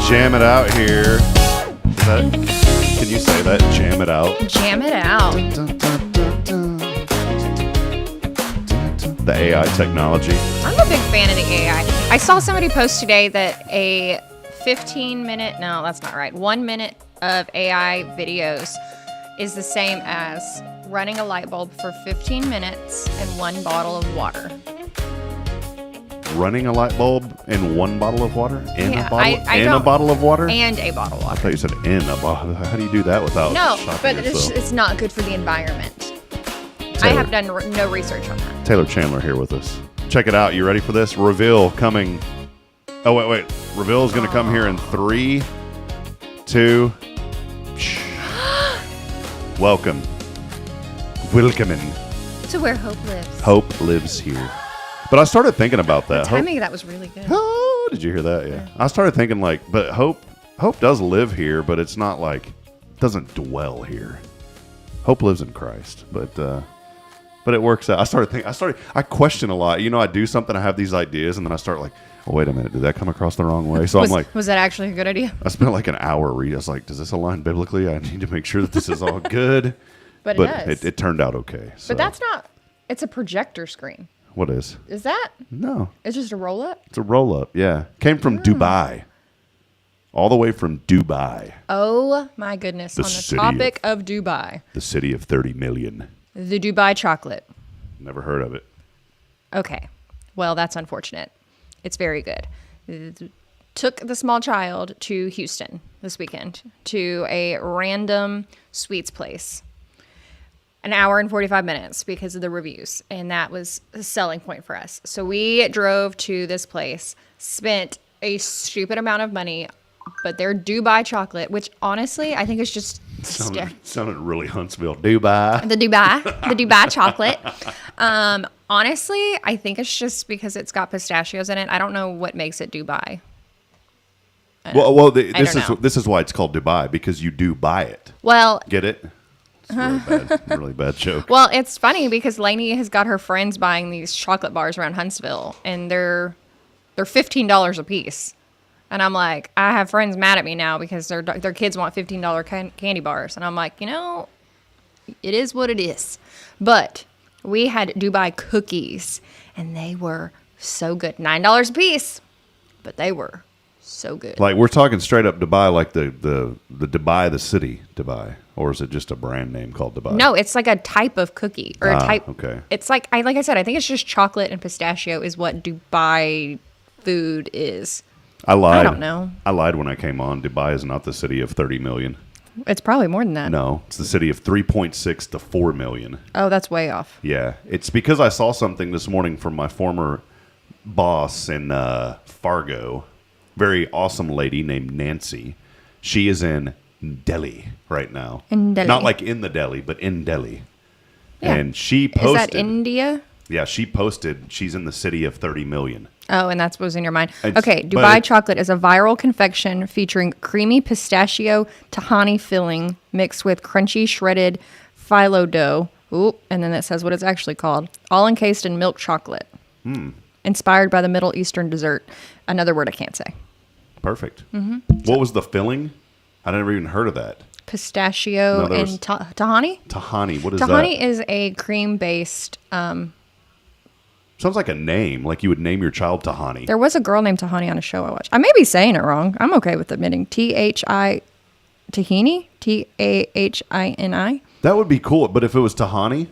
Jam it out here. Can you say that? Jam it out. Jam it out. The AI technology. I'm a big fan of the AI. I saw somebody post today that a 15-minute, no, that's not right, 1 minute of AI videos is the same as running a light bulb for 15 minutes and 1 bottle of water. Running a light bulb in 1 bottle of water? In Yeah, a bottle? I In a don't- bottle of water? And a bottle of I water. thought you said in a bottle. How do you do that without No, shocking but yourself? it's not good for the environment. I Taylor. have done no research on that. Taylor Chandler here with us. Check it out. You ready for this? Reveal coming. Oh, wait. Reveal is going to come here in 3, 2. Welcome. Welcoming. To where hope lives. Hope lives here. But I started thinking about that. The timing of that was really good. Oh, did you hear that? Yeah. I started thinking but hope does live here, but it's not it doesn't dwell here. Hope lives in Christ, but it works out. I question a lot. I do something, I have these ideas, and then I start oh, wait a minute, did that come across the wrong way? So Was that actually a good idea? I spent an hour reading. I was like, does this align biblically? I need to make sure that this is all good. But it does. It turned out okay. So. But that's not, it's a projector screen. What is? Is that? No. It's just a roll up? It's a roll-up, yeah. Came from Dubai. All the way from Dubai. Oh my goodness. The On the city topic of Dubai. The city of 30 million. The Dubai chocolate. Never heard of it. Okay. Well, that's unfortunate. It's very good. Took the small child to Houston this weekend to a random sweets place. An hour and 45 minutes because of the reviews. And that was a selling point for us. So we drove to this place, spent a stupid amount of money, but their Dubai chocolate, which honestly, I think is just Sounded really Huntsville. Dubai. the Dubai chocolate. Honestly, I think it's just because it's got pistachios in it. I don't know what makes it Dubai. This is why it's called Dubai, because you do buy it. Well, Get it? It's really bad. Really bad joke. well, it's funny because Lainey has got her friends buying these chocolate bars around Huntsville, and they're $15 a piece. And I'm like, I have friends mad at me now because their kids want $15 candy bars, and I'm like, it is what it is. But we had Dubai cookies, and they were so good, $9 a piece, but they were so good. We're talking straight up Dubai, like the Dubai, the city Dubai, or is it just a brand name called Dubai? No, it's like a type of cookie or a type. Okay. It's like I said, I think it's just chocolate and pistachio is what Dubai food is. I lied. I don't know. I lied when I came on. Dubai is not the city of 30 million. It's probably more than that. No, it's the city of 3.6 to 4 million. Oh, that's way off. Yeah, it's because I saw something this morning from my former boss in Fargo. Very awesome lady named Nancy. She is in Delhi right now. In Delhi. Not like in the Delhi, but in Delhi. Yeah. And she posted. Is that India? Yeah, she posted she's in the city of 30 million. Oh, and that's what was in your mind. It's- Okay, but Dubai chocolate is a viral confection featuring creamy pistachio tahini filling mixed with crunchy shredded phyllo dough. Ooh, and then it says what it's actually called. All encased in milk chocolate. Inspired by the Middle Eastern dessert. Another word I can't say. Perfect. What was the filling? I never even heard of that. Pistachio No, there and was- tahini. Tahani. What is Tahini that? is a cream-based. Sounds like a name. Like you would name your child Tahani. There was a girl named Tahani on a show I watched. I may be saying it wrong. I'm okay with admitting Tahini, Tahini. That would be cool. But if it was Tahani,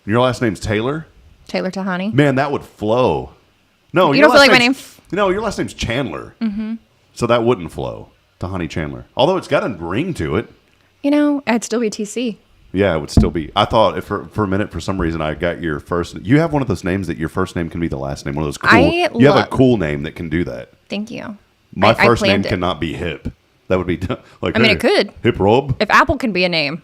your last name's Taylor, Taylor Tahani. man, that would flow. No, You your don't feel last like my name's- No, your last name's Chandler. Mm-hmm. So that wouldn't flow. Tahani Chandler. Although it's got a ring to it. I'd still be TC. Yeah, it would still be. I thought if for a minute, for some reason, I got your first. You have one of those names that your first name can be the last name. One of those cool. You have a cool name that can do that. Thank you. My first name planned it. cannot be Hip. That would be like. I mean, hey, it could. Hip Rob. If Apple can be a name.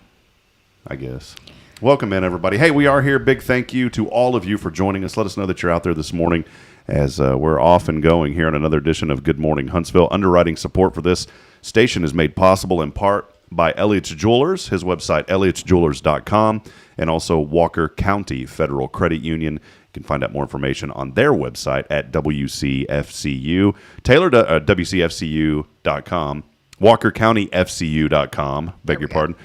I guess. Welcome in, everybody. Hey, we are here. Big thank you to all of you for joining us. Let us know that you're out there this morning as we're off and going here on another edition of Good Morning Huntsville. Underwriting support for this station is made possible in part by Elliott's Jewelers, his website, elliotsjewelers.com, and also Walker County Federal Credit Union. You can find out more information on their website at WCFCU. Taylor, WCFCU.com. WalkerCountyFCU.com. Beg your pardon.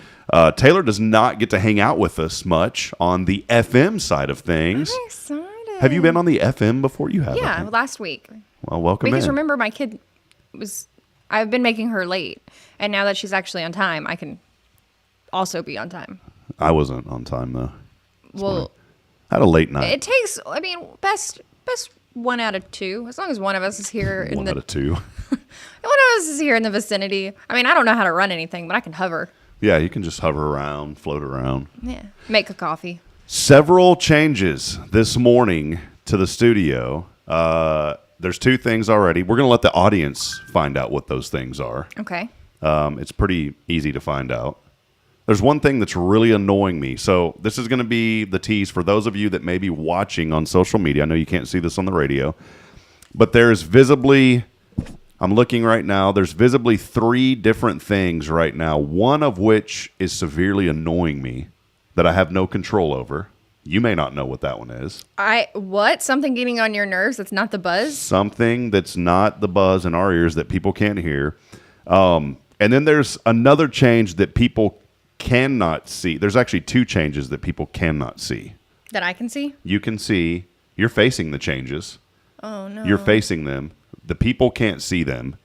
Taylor does not get to hang out with us much on the FM side of things. I'm excited. Have you been on the FM before? You have. Yeah, last week. Well, welcome Because in. remember, my kid I've been making her late. And now that she's actually on time, I can also be on time. I wasn't on time, though. Well, I had a late night. it takes, best 1 out of 2. As long as one of us is here. One out of 2. One of us is here in the vicinity. I don't know how to run anything, but I can hover. Yeah, you can just hover around, float around. Yeah. Make a coffee. Several changes this morning to the studio. There's 2 things already. We're going to let the audience find out what those things are. Okay. It's pretty easy to find out. There's one thing that's really annoying me. So this is going to be the tease for those of you that may be watching on social media. I know you can't see this on the radio. But there's visibly, I'm looking right now, there's visibly 3 different things right now, one of which is severely annoying me that I have no control over. You may not know what that one is. What? Something getting on your nerves that's not the buzz? Something that's not the buzz in our ears that people can't hear. And then there's another change that people cannot see. There's actually 2 changes that people cannot see. That I can see? You can see. You're facing the changes. Oh, no. You're facing them. The people can't see them.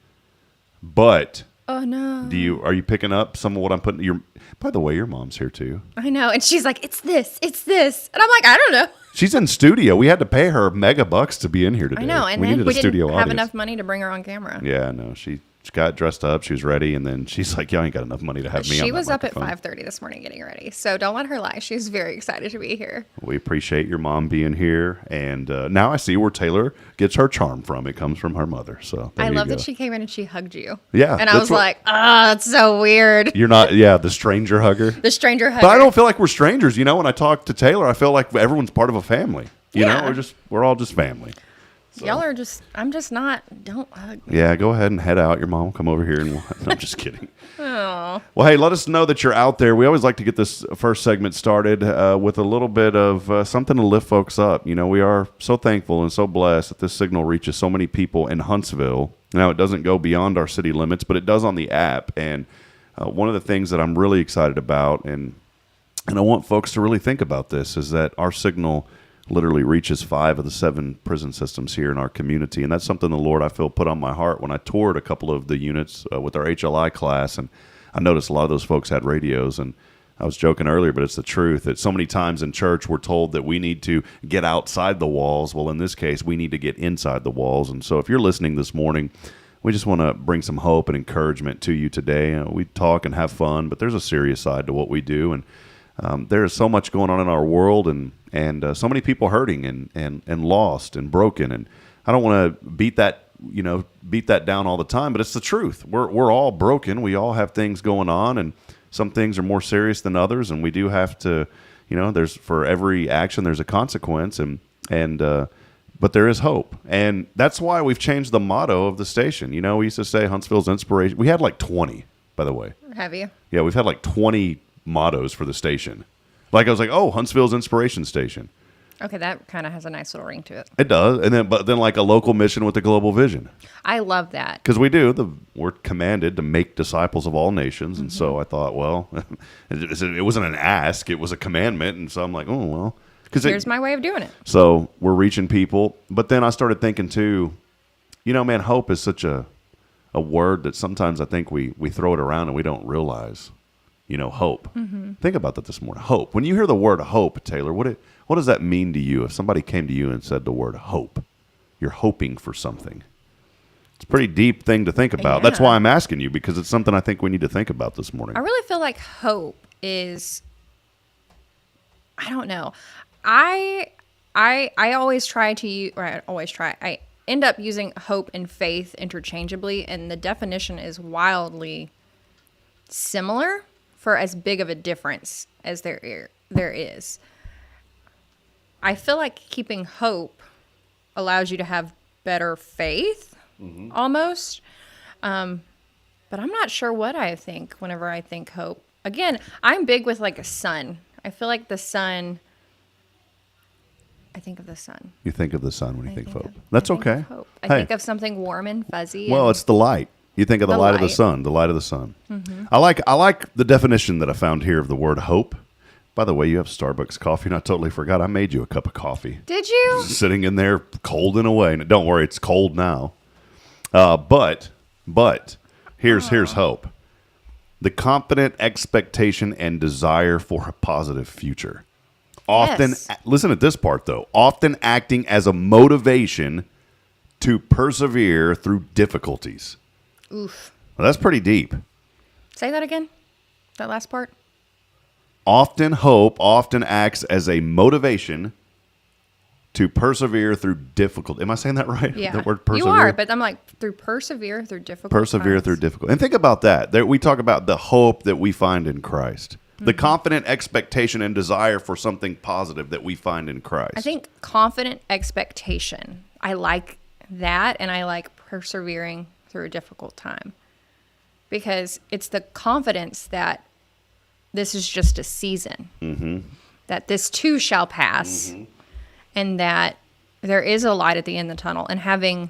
But oh, no. Are you picking up some of what I'm putting? By the way, your mom's here too. I know. And she's like, it's this. And I'm like, I don't know. She's in studio. We had to pay her mega bucks to be in here today. I know. And we then needed we a studio didn't have audience. enough money to bring her on camera. Yeah, no. She got dressed up. She was ready. And then she's like, y'all ain't got enough money to have me on She that was up at microphone. 5:30 this morning getting ready. So don't let her lie. She's very excited to be here. We appreciate your mom being here. And now I see where Taylor gets her charm from. It comes from her mother. So I love that she came in and she hugged you. Yeah. And I was like, that's so weird. You're not, the stranger hugger. The stranger hugger. But I don't feel like we're strangers. When I talk to Taylor, I feel like everyone's part of a family. You know, we're all just family. So. Y'all are I'm just not, don't hug me. Yeah, go ahead and head out. Your mom will come over here and no, I'm just kidding. Oh. Well, hey, let us know that you're out there. We always like to get this first segment started with a little bit of something to lift folks up. We are so thankful and so blessed that this signal reaches so many people in Huntsville. Now, it doesn't go beyond our city limits, but it does on the app. And one of the things that I'm really excited about, and I want folks to really think about this, is that our signal literally reaches 5 of the 7 prison systems here in our community. And that's something the Lord, I feel, put on my heart when I toured a couple of the units with our HLI class. And I noticed a lot of those folks had radios. And I was joking earlier, but it's the truth that so many times in church we're told that we need to get outside the walls. Well, in this case, we need to get inside the walls. And so if you're listening this morning, we just want to bring some hope and encouragement to you today. We talk and have fun, but there's a serious side to what we do. And there is so much going on in our world, and so many people hurting and lost and broken. And I don't want to beat that down all the time, but it's the truth. We're all broken. We all have things going on, and some things are more serious than others. And we do have to, there's for every action there's a consequence, but there is hope, and that's why we've changed the motto of the station. We used to say Huntsville's inspiration. We had like 20, by the way. Have you? Yeah, we've had like 20 mottos for the station. Like I was like, Huntsville's inspiration station. Okay, that kind of has a nice little ring to it. It does, but then like a local mission with a global vision. I love that Because we're commanded to make disciples of all nations, and so I thought, well, it wasn't an ask, it was a commandment, and so I'm like, oh well. Here's my way of doing it. So we're reaching people, but then I started thinking too, man, hope is such a word that sometimes I think we throw it around and we don't realize. Hope. Mm-hmm. Think about that this morning. Hope. When you hear the word hope, Taylor, what does that mean to you? If somebody came to you and said the word hope, you're hoping for something. It's a pretty deep thing to think about. Yeah. That's why I'm asking you, because it's something I think we need to think about this morning. I really feel like hope is, I don't know. I always try to use, or I always try, I end up using hope and faith interchangeably, and the definition is wildly similar for as big of a difference as there is. I feel like keeping hope allows you to have better faith, almost. But I'm not sure what I think whenever I think hope. Again, I'm big with like a sun. I feel like the sun, I think of the sun. You think of the sun when you think of hope. I That's think okay. of hope. I Hey. think of something warm and fuzzy. Well, and it's the light. You think of the light of the light. sun, the light of the sun. I like the definition that I found here of the word hope. By the way, you have Starbucks coffee, and I totally forgot I made you a cup of coffee. Did you? Sitting in there, cold and away. And don't worry, it's cold now. But here's hope: the confident expectation and desire for a positive future. Often, Yes. listen at this part though. Often acting as a motivation to persevere through difficulties. Oof. Well, that's pretty deep. Say that again. That last part. Hope often acts as a motivation to persevere through difficult. Am I saying that right? Yeah. That word persevere. You are, but I'm like persevere through difficult Persevere times. through difficult. And think about that. There, we talk about the hope that we find in Christ. The confident expectation and desire for something positive that we find in Christ. I think confident expectation. I like that, and I like persevering through a difficult time because it's the confidence that this is just a season, that this too shall pass, and that there is a light at the end of the tunnel, and having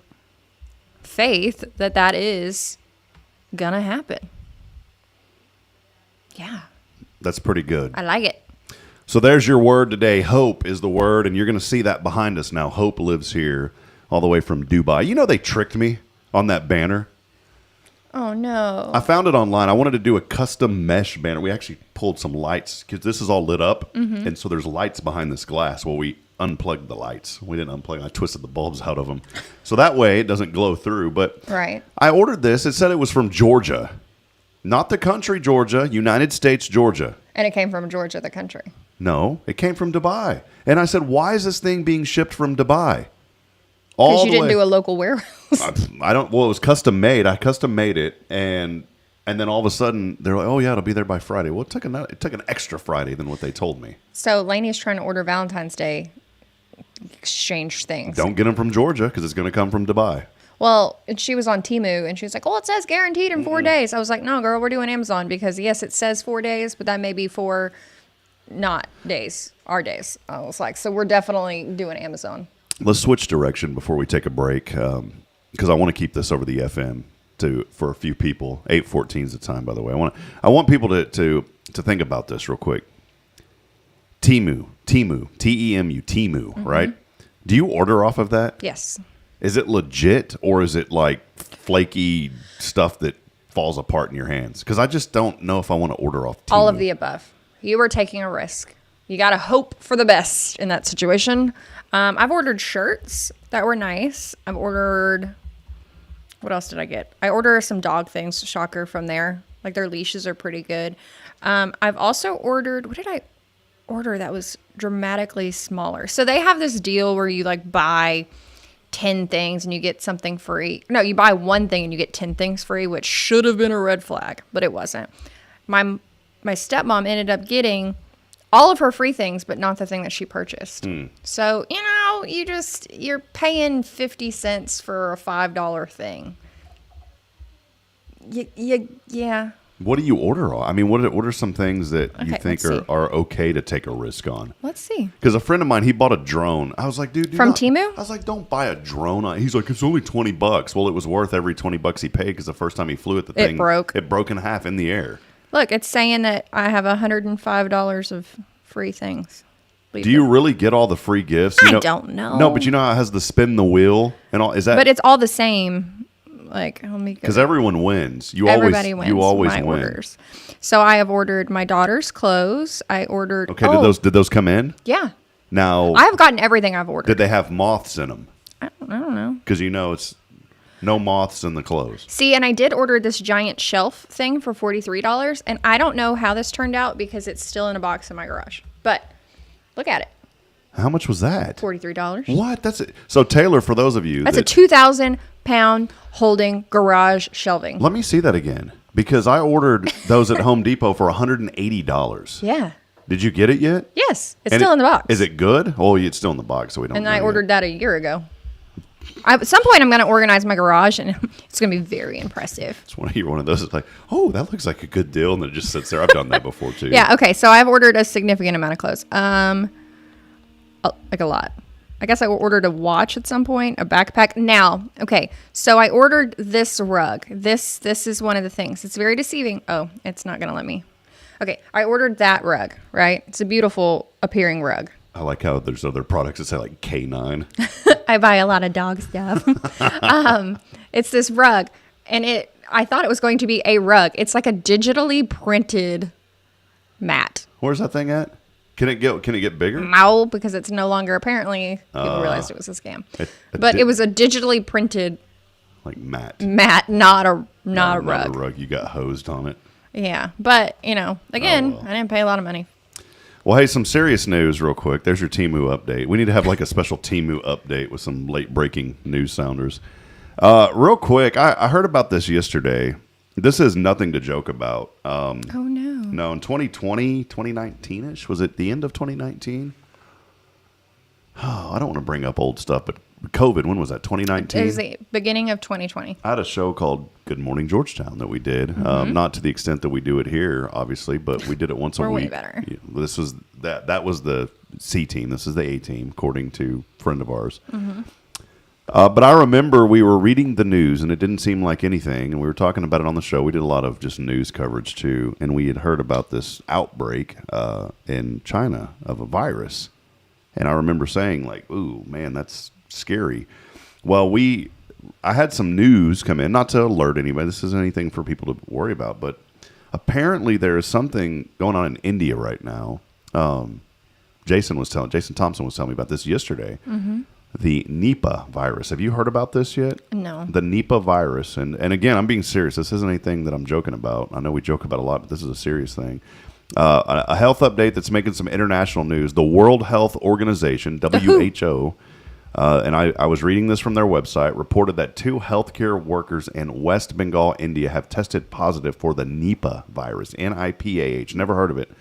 faith that that is gonna happen. Yeah, That's pretty good. I like it. So there's your word today. Hope is the word, and you're going to see that behind us now. Hope lives here all the way from Dubai. You know they tricked me on that banner. Oh no. I found it online. I wanted to do a custom mesh banner. We actually pulled some lights because this is all lit up, and so there's lights behind this glass. Well, we unplugged the lights. We didn't unplug them. I twisted the bulbs out of them. So that way it doesn't glow through. But Right. I ordered this. It said it was from Georgia. Not the country Georgia, United States, Georgia. And it came from Georgia, the country. No, it came from Dubai. And I said, why is this thing being shipped from Dubai? Because you didn't do a local warehouse. I don't. Well, it was custom made. I custom made it, and then all of a sudden they're like, "Oh yeah, it'll be there by Friday." Well, it took an extra Friday than what they told me. So Lainey's trying to order Valentine's Day exchange things. Don't get them from Georgia because it's going to come from Dubai. Well, and she was on Temu and she was like, "Oh, it says guaranteed in 4 days." I was like, "No, girl, we're doing Amazon because yes, it says 4 days, but that may be 4 not days, our days." I was like, "So we're definitely doing Amazon." Let's switch direction before we take a break because I want to keep this over the FM for a few people. 8:14 is the time, by the way. I want people to think about this real quick. Temu, T-E-M-U, Temu, right? Do you order off of that? Yes. Is it legit or is it like flaky stuff that falls apart in your hands? Because I just don't know if I want to order off Temu. All of the above. You were taking a risk. You got to hope for the best in that situation. I've ordered shirts that were nice. I've ordered, what else did I get? I ordered some dog things, shocker, from there. Like their leashes are pretty good. I've also ordered, what did I order that was dramatically smaller? So they have this deal where you like buy 10 things and you get something free. No, you buy one thing and you get 10 things free, which should have been a red flag, but it wasn't. My stepmom ended up getting all of her free things, but not the thing that she purchased. So, you're paying 50 cents for a $5 thing. Yeah. What do you order on? I mean, what are some things that you Okay, think let's see. are okay to take a risk on? Let's see. Because a friend of mine, he bought a drone. I was like, dude, From Temu? I was like, don't buy a drone. He's like, it's only $20. Well, it was worth every $20 he paid because the first time he flew it, the thing broke. It broke in half in the air. Look, it's saying that I have $105 of free things. Do you really get all the free gifts? I don't know. No, but you know how it has the spin the wheel and all. Is that? But it's all the same. Like, let me go. Because everyone wins. Everybody wins. You always my win. Orders. So I have ordered my daughter's clothes. I ordered. Okay, did those come in? Yeah. Now, I've gotten everything I've ordered. did they have moths in them? I don't know. Because it's no moths in the clothes. See, and I did order this giant shelf thing for $43, and I don't know how this turned out because it's still in a box in my garage. But look at it. How much was that? $43. What? That's it. So Taylor, for those of you, That's a 2,000-pound holding garage shelving. let me see that again because I ordered those at Home Depot for $180. Yeah. Did you get it yet? Yes, it's And still in the box. Is it good? Oh, it's still in the box, so we don't. And know I yet. ordered that a year ago. At some point, I'm going to organize my garage, and it's going to be very impressive. You're one of those that's like, oh, that looks like a good deal, and it just sits there. I've done that before too. Yeah. Okay. So I've ordered a significant amount of clothes. Like a lot. I guess I ordered a watch at some point, a backpack. Now, okay, so I ordered this rug. This is one of the things. It's very deceiving. Oh, it's not going to let me. Okay, I ordered that rug, right? It's a beautiful appearing rug. I like how there's other products that say like K9. I buy a lot of dog stuff. It's this rug, and I thought it was going to be a rug. It's like a digitally printed mat. Where's that thing at? Can it get bigger? No, because it's no longer, apparently people realized it was a scam. It was a digitally printed like mat, not a rug. Not a rug. You got hosed on it. Yeah, but again, I didn't pay a lot of money. Well, hey, some serious news real quick. There's your Temu update. We need to have like a special Temu update with some late breaking news sounders. Real quick, I heard about this yesterday. This is nothing to joke about. Oh, no. No, in 2020, 2019-ish, was it the end of 2019? Oh, I don't want to bring up old stuff, but COVID, when was that, 2019? It was the beginning of 2020. I had a show called Good Morning Georgetown that we did. Not to the extent that we do it here, obviously, but we did it once a week. We're way better. This was that was the C team. This is the A team, according to a friend of ours. But I remember we were reading the news, and it didn't seem like anything, and we were talking about it on the show. We did a lot of just news coverage, too, and we had heard about this outbreak in China of a virus. And I remember saying, like, ooh, man, that's scary. Well, I had some news come in, not to alert anybody. This isn't anything for people to worry about, but apparently there is something going on in India right now. Jason Thompson was telling me about this yesterday. The Nipah virus. Have you heard about this yet? No. The Nipah virus. And again, I'm being serious. This isn't anything that I'm joking about. I know we joke about a lot, but this is a serious thing. A health update that's making some international news. The World Health Organization, WHO, and I was reading this from their website, reported that 2 healthcare workers in West Bengal, India, have tested positive for the Nipah virus, Nipah. Never heard of it.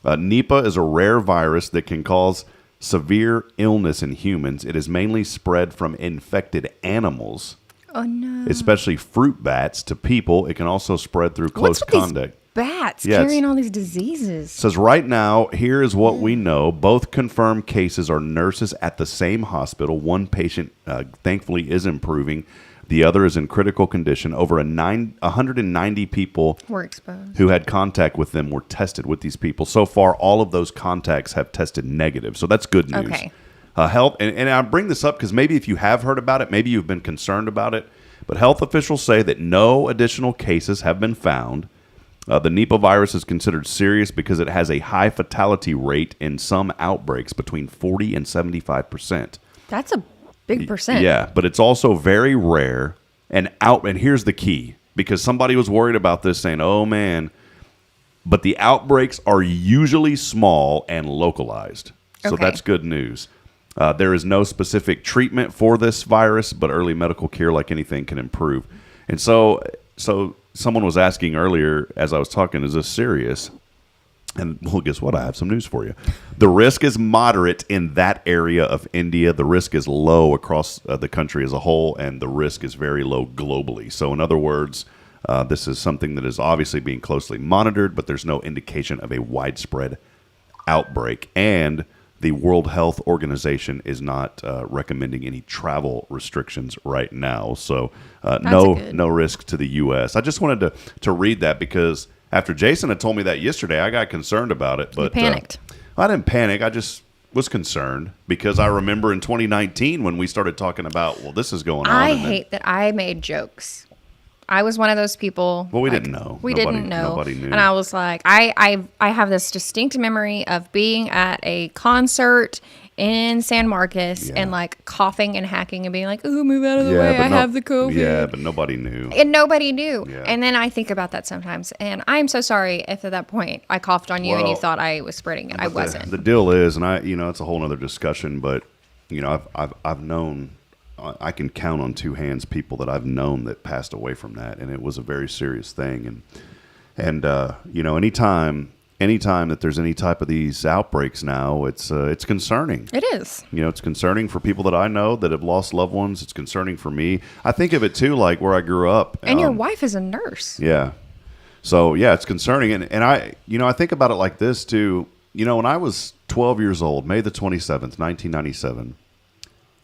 Nipah is a rare virus that can cause severe illness in humans. It is mainly spread from infected animals. Oh, no. Especially fruit bats to people. It can also spread through close contact. Bats carrying all these diseases. Says right now, here is what we know. Both confirmed cases are nurses at the same hospital. One patient, thankfully, is improving. The other is in critical condition. Over 190 people were exposed who had contact with them were tested with these people. So far, all of those contacts have tested negative. So that's good news. Okay. Health, and I bring this up because maybe if you have heard about it, maybe you've been concerned about it. But health officials say that no additional cases have been found. The Nipah virus is considered serious because it has a high fatality rate in some outbreaks, between 40 and 75%. That's a big percent. Yeah, but it's also very rare. And here's the key, because somebody was worried about this, saying, "Oh man," but the outbreaks are usually small and localized, so that's good news. There is no specific treatment for this virus, but early medical care, like anything, can improve. And so someone was asking earlier, as I was talking, is this serious? And well, guess what? I have some news for you. The risk is moderate in that area of India. The risk is low across the country as a whole, and the risk is very low globally. So in other words, this is something that is obviously being closely monitored, but there's no indication of a widespread outbreak. And the World Health Organization is not recommending any travel restrictions right now. So no risk to the U.S. I just wanted to read that because after Jason had told me that yesterday, I got concerned about it. But you panicked. I didn't panic. I just was concerned because I remember in 2019 when we started talking about, well, this is going on. I hate that I made jokes. I was one of those people. Well, we didn't know. We didn't know. Nobody knew. And I was like, I have this distinct memory of being at a concert in San Marcos and like coughing and hacking and being like, "Ooh, move out of the way! I have the COVID." Yeah, but nobody knew. And nobody knew. Yeah. And then I think about that sometimes, and I'm so sorry if at that point I coughed on you and you thought I was spreading it. I wasn't. The deal is, and it's a whole other discussion, but I've known. I can count on 2 hands people that I've known that passed away from that, and it was a very serious thing. And anytime that there's any type of these outbreaks now, it's concerning. It is. It's concerning for people that I know that have lost loved ones. It's concerning for me. I think of it too, like where I grew up. And your wife is a nurse. Yeah. So yeah, it's concerning, and I think about it like this too. When I was 12 years old, May the 27th, 1997.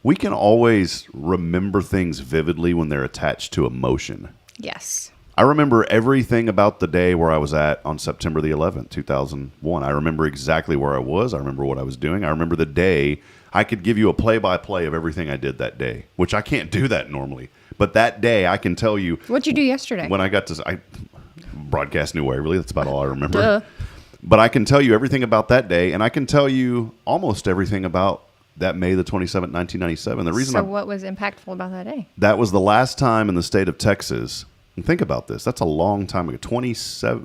we can always remember things vividly when they're attached to emotion. Yes. I remember everything about the day where I was at on September the 11th, 2001. I remember exactly where I was. I remember what I was doing. I remember the day. I could give you a play-by-play of everything I did that day, which I can't do that normally. But that day, I can tell you. What'd you do yesterday? When I got to broadcast New Waverly, that's about all I remember. Duh. But I can tell you everything about that day, and I can tell you almost everything about that May the 27th, 1997. The reason what was impactful about that day? That was the last time in the state of Texas. And think about this. That's a long time ago.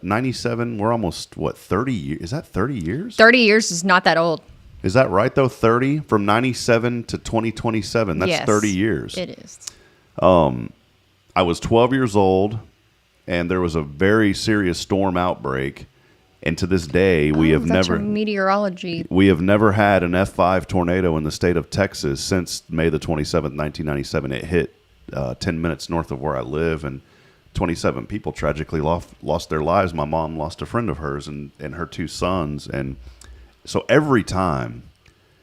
97. We're almost, 30 years? Is that 30 years? 30 years is not that old. Is that right, though? 30? From 97 to 2027. That's yes, 30 years. It is. I was 12 years old, and there was a very serious storm outbreak. And to this day, we have that's never your meteorology. We have never had an F5 tornado in the state of Texas since May the 27th, 1997. It hit 10 minutes north of where I live, and 27 people tragically lost their lives. My mom lost a friend of hers and her two sons. And so every time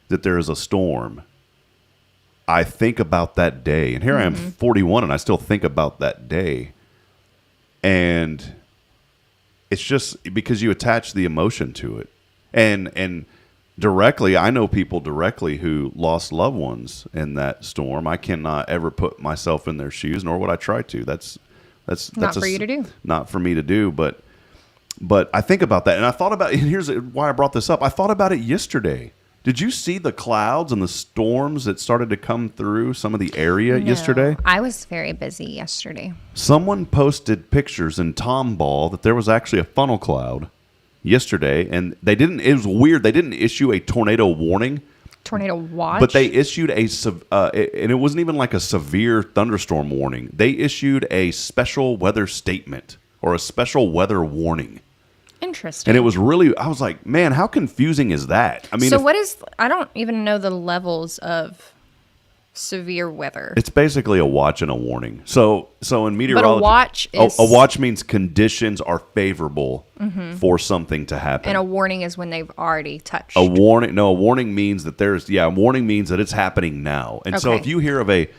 that there is a storm, I think about that day. And here I am, 41, and I still think about that day. And it's just because you attach the emotion to it. And directly, I know people directly who lost loved ones in that storm. I cannot ever put myself in their shoes, nor would I try to. That's not for you to do. Not for me to do, but I think about that, and I thought about it, and here's why I brought this up. I thought about it yesterday. Did you see the clouds and the storms that started to come through some of the area yesterday? I was very busy yesterday. Someone posted pictures in Tomball that there was actually a funnel cloud yesterday, and they didn't. It was weird. They didn't issue a tornado warning. Tornado watch? But they issued and it wasn't even like a severe thunderstorm warning. They issued a special weather statement or a special weather warning. Interesting. And it was really, I was like, man, how confusing is that? I mean, so I don't even know the levels of severe weather. It's basically a watch and a warning. So in meteorology, a watch means conditions are favorable for something to happen. And a warning is when they've already touched. A warning means that a warning means that it's happening now. And so if you hear of I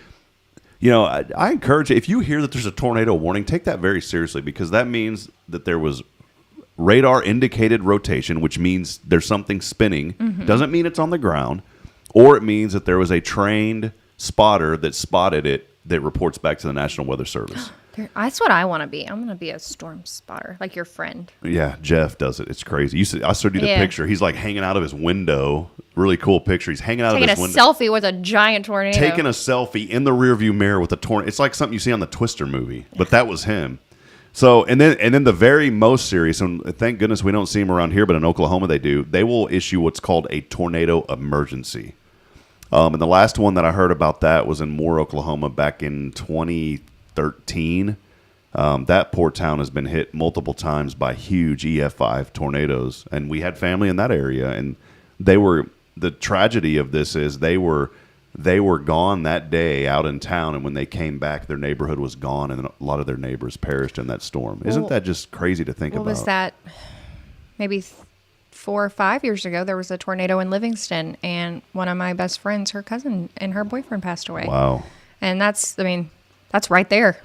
encourage you, if you hear that there's a tornado warning, take that very seriously, because that means that there was radar indicated rotation, which means there's something spinning. Doesn't mean it's on the ground, or it means that there was a trained spotter that spotted it that reports back to the National Weather Service. That's what I want to be. I'm going to be a storm spotter, like your friend. Yeah, Jeff does it. It's crazy. I showed you the picture. He's like hanging out of his window. Really cool picture. He's hanging out of his window. Taking a selfie with a giant tornado. Taking a selfie in the rearview mirror with a tornado. It's like something you see on the Twister movie, but that was him. So, and then the very most serious, and thank goodness we don't see them around here, but in Oklahoma they do, they will issue what's called a tornado emergency. And the last one that I heard about that was in Moore, Oklahoma back in 2013. That poor town has been hit multiple times by huge EF5 tornadoes, and we had family in that area, and the tragedy of this is they were gone that day out in town, and when they came back, their neighborhood was gone, and a lot of their neighbors perished in that storm. Isn't that just crazy to think about? What was that? Maybe 4 or 5 years ago, there was a tornado in Livingston, and one of my best friends, her cousin and her boyfriend passed away. Wow. And that's right there.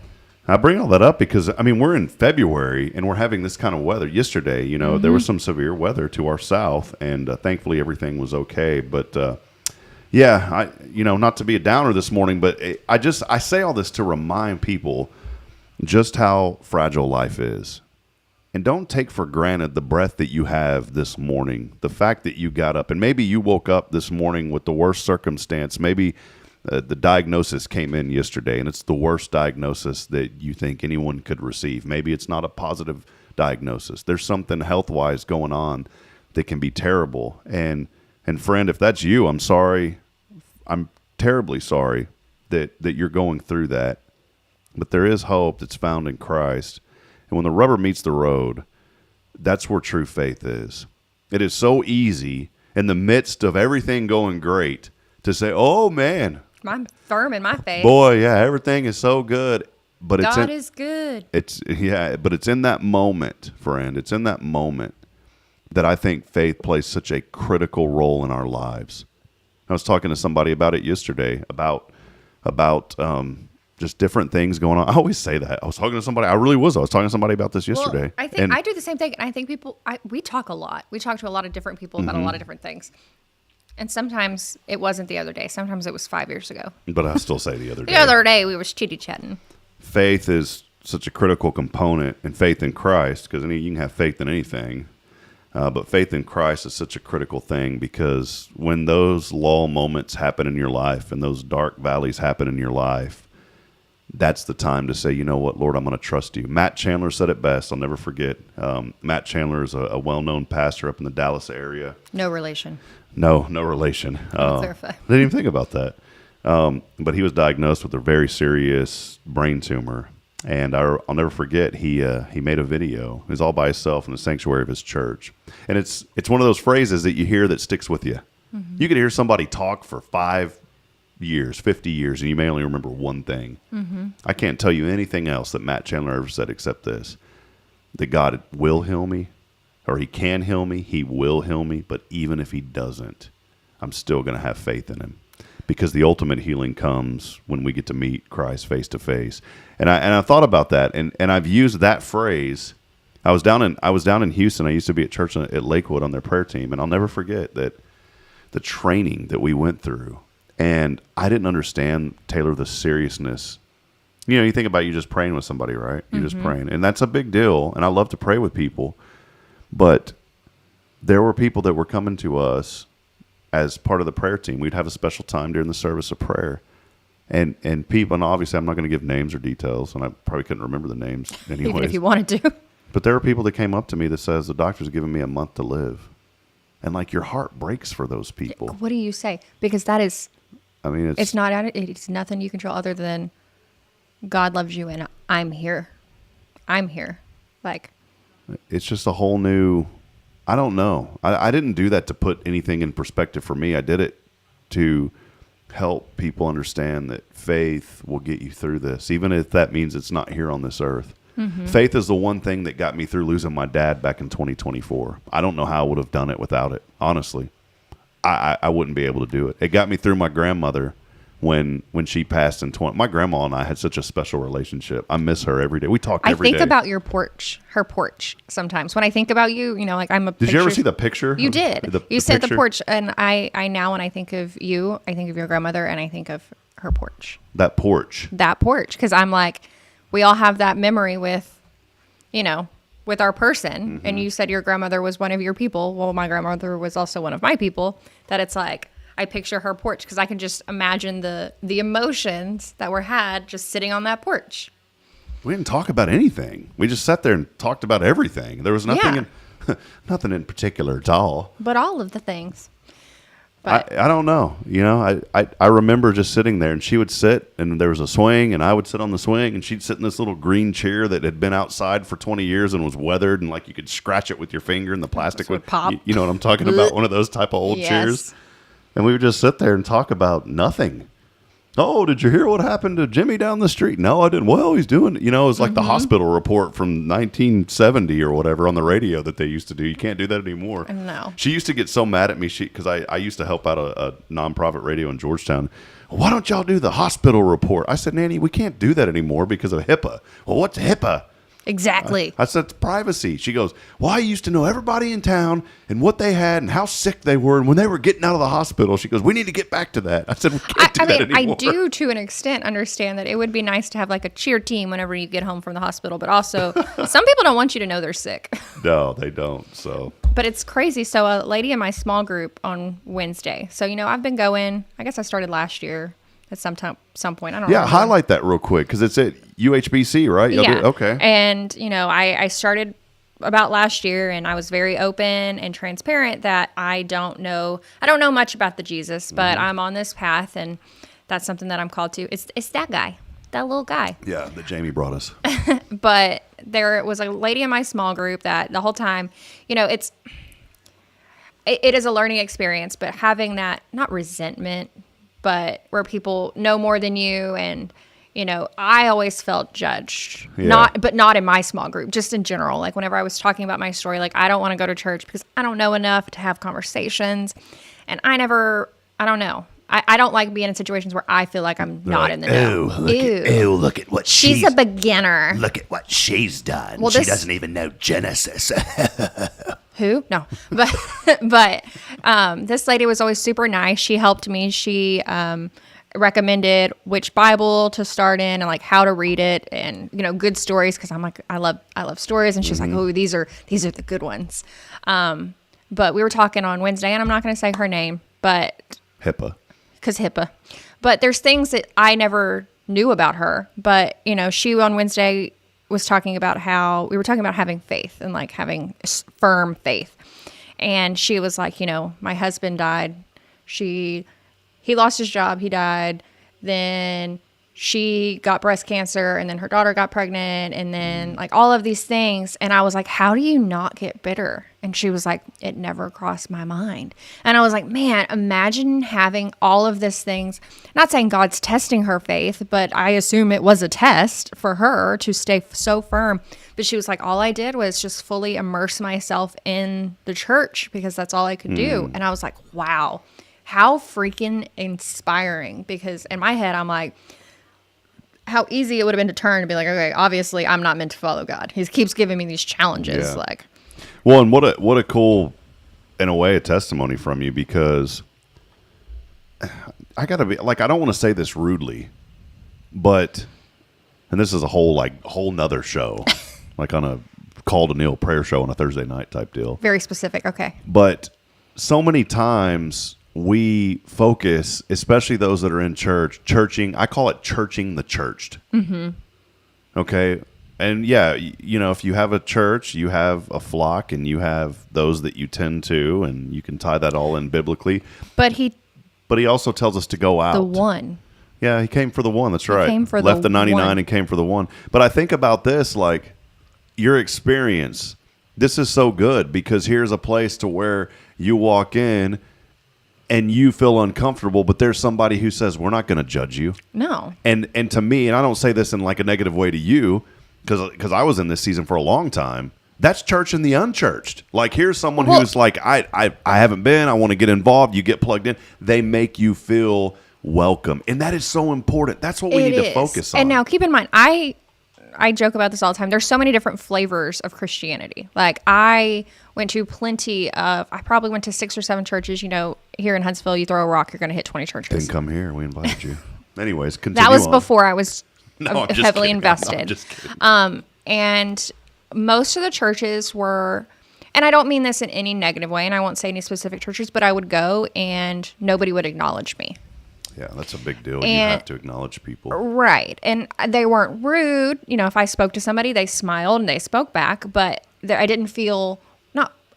I bring all that up because, we're in February, and we're having this kind of weather. Yesterday, there was some severe weather to our south, and thankfully everything was okay. But, not to be a downer this morning, but I say all this to remind people just how fragile life is. And don't take for granted the breath that you have this morning, the fact that you got up. And maybe you woke up this morning with the worst circumstance. Maybe the diagnosis came in yesterday, and it's the worst diagnosis that you think anyone could receive. Maybe it's not a positive diagnosis. There's something health-wise going on that can be terrible. And friend, if that's you, I'm sorry. I'm terribly sorry that you're going through that. But there is hope that's found in Christ. And when the rubber meets the road, that's where true faith is. It is so easy in the midst of everything going great to say, oh, man. I'm firm in my faith. Boy, yeah, everything is so good. But God is good. But it's in that moment, friend. It's in that moment that I think faith plays such a critical role in our lives. I was talking to somebody about it yesterday about just different things going on. I always say that. I was talking to somebody. I was talking to somebody about this yesterday. Well, I think I do the same thing. And I think we talk a lot. We talk to a lot of different people about a lot of different things. And sometimes it wasn't the other day. Sometimes it was 5 years ago. But I still say the other day. The other day we were chitty-chatting. Faith is such a critical component, and faith in Christ, because you can have faith in anything, but faith in Christ is such a critical thing, because when those lull moments happen in your life and those dark valleys happen in your life, that's the time to say, you know what, Lord, I'm going to trust you. Matt Chandler said it best. I'll never forget. Matt Chandler is a well-known pastor up in the Dallas area. No relation. No relation. Clarify. Didn't even think about that. But he was diagnosed with a very serious brain tumor. And I'll never forget, he made a video. He was all by himself in the sanctuary of his church. And it's one of those phrases that you hear that sticks with you. Mm-hmm. You could hear somebody talk for 5 years, 50 years, and you may only remember one thing. Mm-hmm. I can't tell you anything else that Matt Chandler ever said except this, that God will heal me, or he can heal me, he will heal me, but even if he doesn't, I'm still going to have faith in him. Because the ultimate healing comes when we get to meet Christ face to face. And I thought about that, and I've used that phrase. I was down in Houston. I used to be at church at Lakewood on their prayer team, and I'll never forget that the training that we went through. And I didn't understand, Taylor, the seriousness. You think about you just praying with somebody, right? You're just praying, and that's a big deal. And I love to pray with people, but there were people that were coming to us as part of the prayer team. We'd have a special time during the service of prayer. And people, and obviously I'm not going to give names or details, and I probably couldn't remember the names anyways. Even if you wanted to. But there were people that came up to me that says, the doctor's giving me a month to live. And your heart breaks for those people. What do you say? Because that is, it's it's nothing you control other than God loves you and I'm here. I'm here. It's just a whole new, I don't know. I didn't do that to put anything in perspective for me. I did it to help people understand that faith will get you through this, even if that means it's not here on this earth. Mm-hmm. Faith is the one thing that got me through losing my dad back in 2024. I don't know how I would have done it without it. Honestly, I wouldn't be able to do it. It got me through my grandmother when she passed in 20. My grandma and I had such a special relationship. I miss her every day. We talked every day. I think about her porch sometimes. When I think about you, I'm a Did you ever see the picture? You did. You said the porch, and I now when I think of you, I think of your grandmother, and I think of her porch. That porch. Because I'm like, we all have that memory with our person. Mm-hmm. And you said your grandmother was one of your people. Well, my grandmother was also one of my people. That it's like, I picture her porch because I can just imagine the emotions that were had just sitting on that porch. We didn't talk about anything. We just sat there and talked about everything. There was nothing nothing in particular at all. But all of the things. But I don't know. I remember just sitting there, and she would sit, and there was a swing, and I would sit on the swing, and she'd sit in this little green chair that had been outside for 20 years and was weathered, and you could scratch it with your finger, and the plastic would pop. You know what I'm talking about? One of those type of old chairs. And we would just sit there and talk about nothing. Oh, did you hear what happened to Jimmy down the street? No, I didn't. Well, he's doing it. It was like the hospital report from 1970 or whatever on the radio that they used to do. You can't do that anymore. No. She used to get so mad at me because I used to help out a nonprofit radio in Georgetown. Why don't y'all do the hospital report? I said, Nanny, we can't do that anymore because of HIPAA. Well, what's HIPAA? Exactly. I said, it's privacy. She goes, well, I used to know everybody in town and what they had and how sick they were. And when they were getting out of the hospital, she goes, we need to get back to that. I said, we can't do that anymore. I do, to an extent, understand that it would be nice to have a cheer team whenever you get home from the hospital. But also, some people don't want you to know they're sick. No, they don't. So. But it's crazy. So a lady in my small group on Wednesday. So, I've been going, I guess I started last year. At some point, I don't know. Yeah, highlight that real quick because it's at UHBC, right? Yeah. Okay. And I started about last year, and I was very open and transparent that I don't know much about the Jesus, but I'm on this path, and that's something that I'm called to. It's that guy, that little guy. Yeah, that Jamie brought us. But there was a lady in my small group that the whole time, it is a learning experience, but having that not resentment. But where people know more than you, and I always felt judged. Yeah. Not in my small group, just in general. Whenever I was talking about my story, I don't want to go to church because I don't know enough to have conversations, and I never I don't know. I don't like being in situations where I feel like I'm not in the know. Look at what She's a beginner. Look at what she's done. Well, she this- doesn't even know Genesis. Who? No. But this lady was always super nice. She helped me. She recommended which Bible to start in and like how to read it and, you know, good stories. Cause I'm like, I love stories. And she's like, oh, these are the good ones. But we were talking on Wednesday and I'm not going to say her name, but HIPAA. because HIPAA. But there's things that I never knew about her. But, you know, she on Wednesday was talking about how we were talking about having faith and like having firm faith. And she was like, you know, my husband died. He lost his job. He died. Then she got breast cancer and then her daughter got pregnant and then like all of these things. And I was like, how do you not get bitter? And she was like, it never crossed my mind. And I was like, man, imagine having all of these things. Not saying God's testing her faith, but I assume it was a test for her to stay so firm. But she was like, all I did was just fully immerse myself in the church because that's all I could do. And I was like, wow, how freaking inspiring. Because in my head, I'm like, how easy it would have been to turn and be like, okay, obviously I'm not meant to follow God. He keeps giving me these challenges. Yeah. Like, Well, and what a cool, in a way, a testimony from you, because I gotta be like, I don't want to say this rudely, but, and this is a whole nother show, like on a call to kneel prayer show on a Thursday night type deal. very specific. Okay. But so many times we focus, especially those that are in churching. I call it churching the churched. Mm-hmm. Okay. And yeah, you know, if you have a church, you have a flock and you have those that you tend to, and you can tie that all in biblically. But he, also tells us to go out. the one. Yeah, he came for the one. That's right. came for Left the the 99 one. and came for the one. But I think about this, like your experience. This is so good because here's a place to where you walk in and you feel uncomfortable, but there's somebody who says, we're not going to judge you. No. And to me, and I don't say this in like a negative way to you, because I was in this season for a long time. That's church in the unchurched. Like here's someone who's like, I haven't been. I want to get involved. You get plugged in. They make you feel welcome, and that is so important. That's what we need to focus on. And now keep in mind, I joke about this all the time. There's so many different flavors of Christianity. Like I went to I probably went to 6 or 7 churches. You know, here in Huntsville, you throw a rock, you're going to hit 20 churches. Didn't come here. We invited you. Anyways, continue. That was on. before I was No, I'm just heavily kidding. invested. No, I'm just kidding. And most of the churches were, and I don't mean this in any negative way, and I won't say any specific churches, but I would go and nobody would acknowledge me. Yeah, that's a big deal. You And- have to acknowledge people. Right. And they weren't rude. You know, if I spoke to somebody, they smiled and they spoke back, but I didn't feel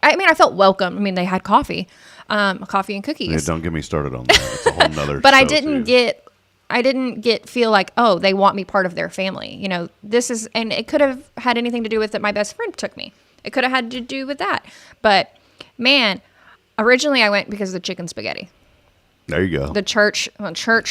I felt welcome. I mean, they had coffee and cookies. Yeah, don't get me started on that. It's a whole nother But show I didn't too. get feel like, oh, they want me part of their family. You know, and it could have had anything to do with that my best friend took me. It could have had to do with that. But man, originally I went because of the chicken spaghetti. There you go. The church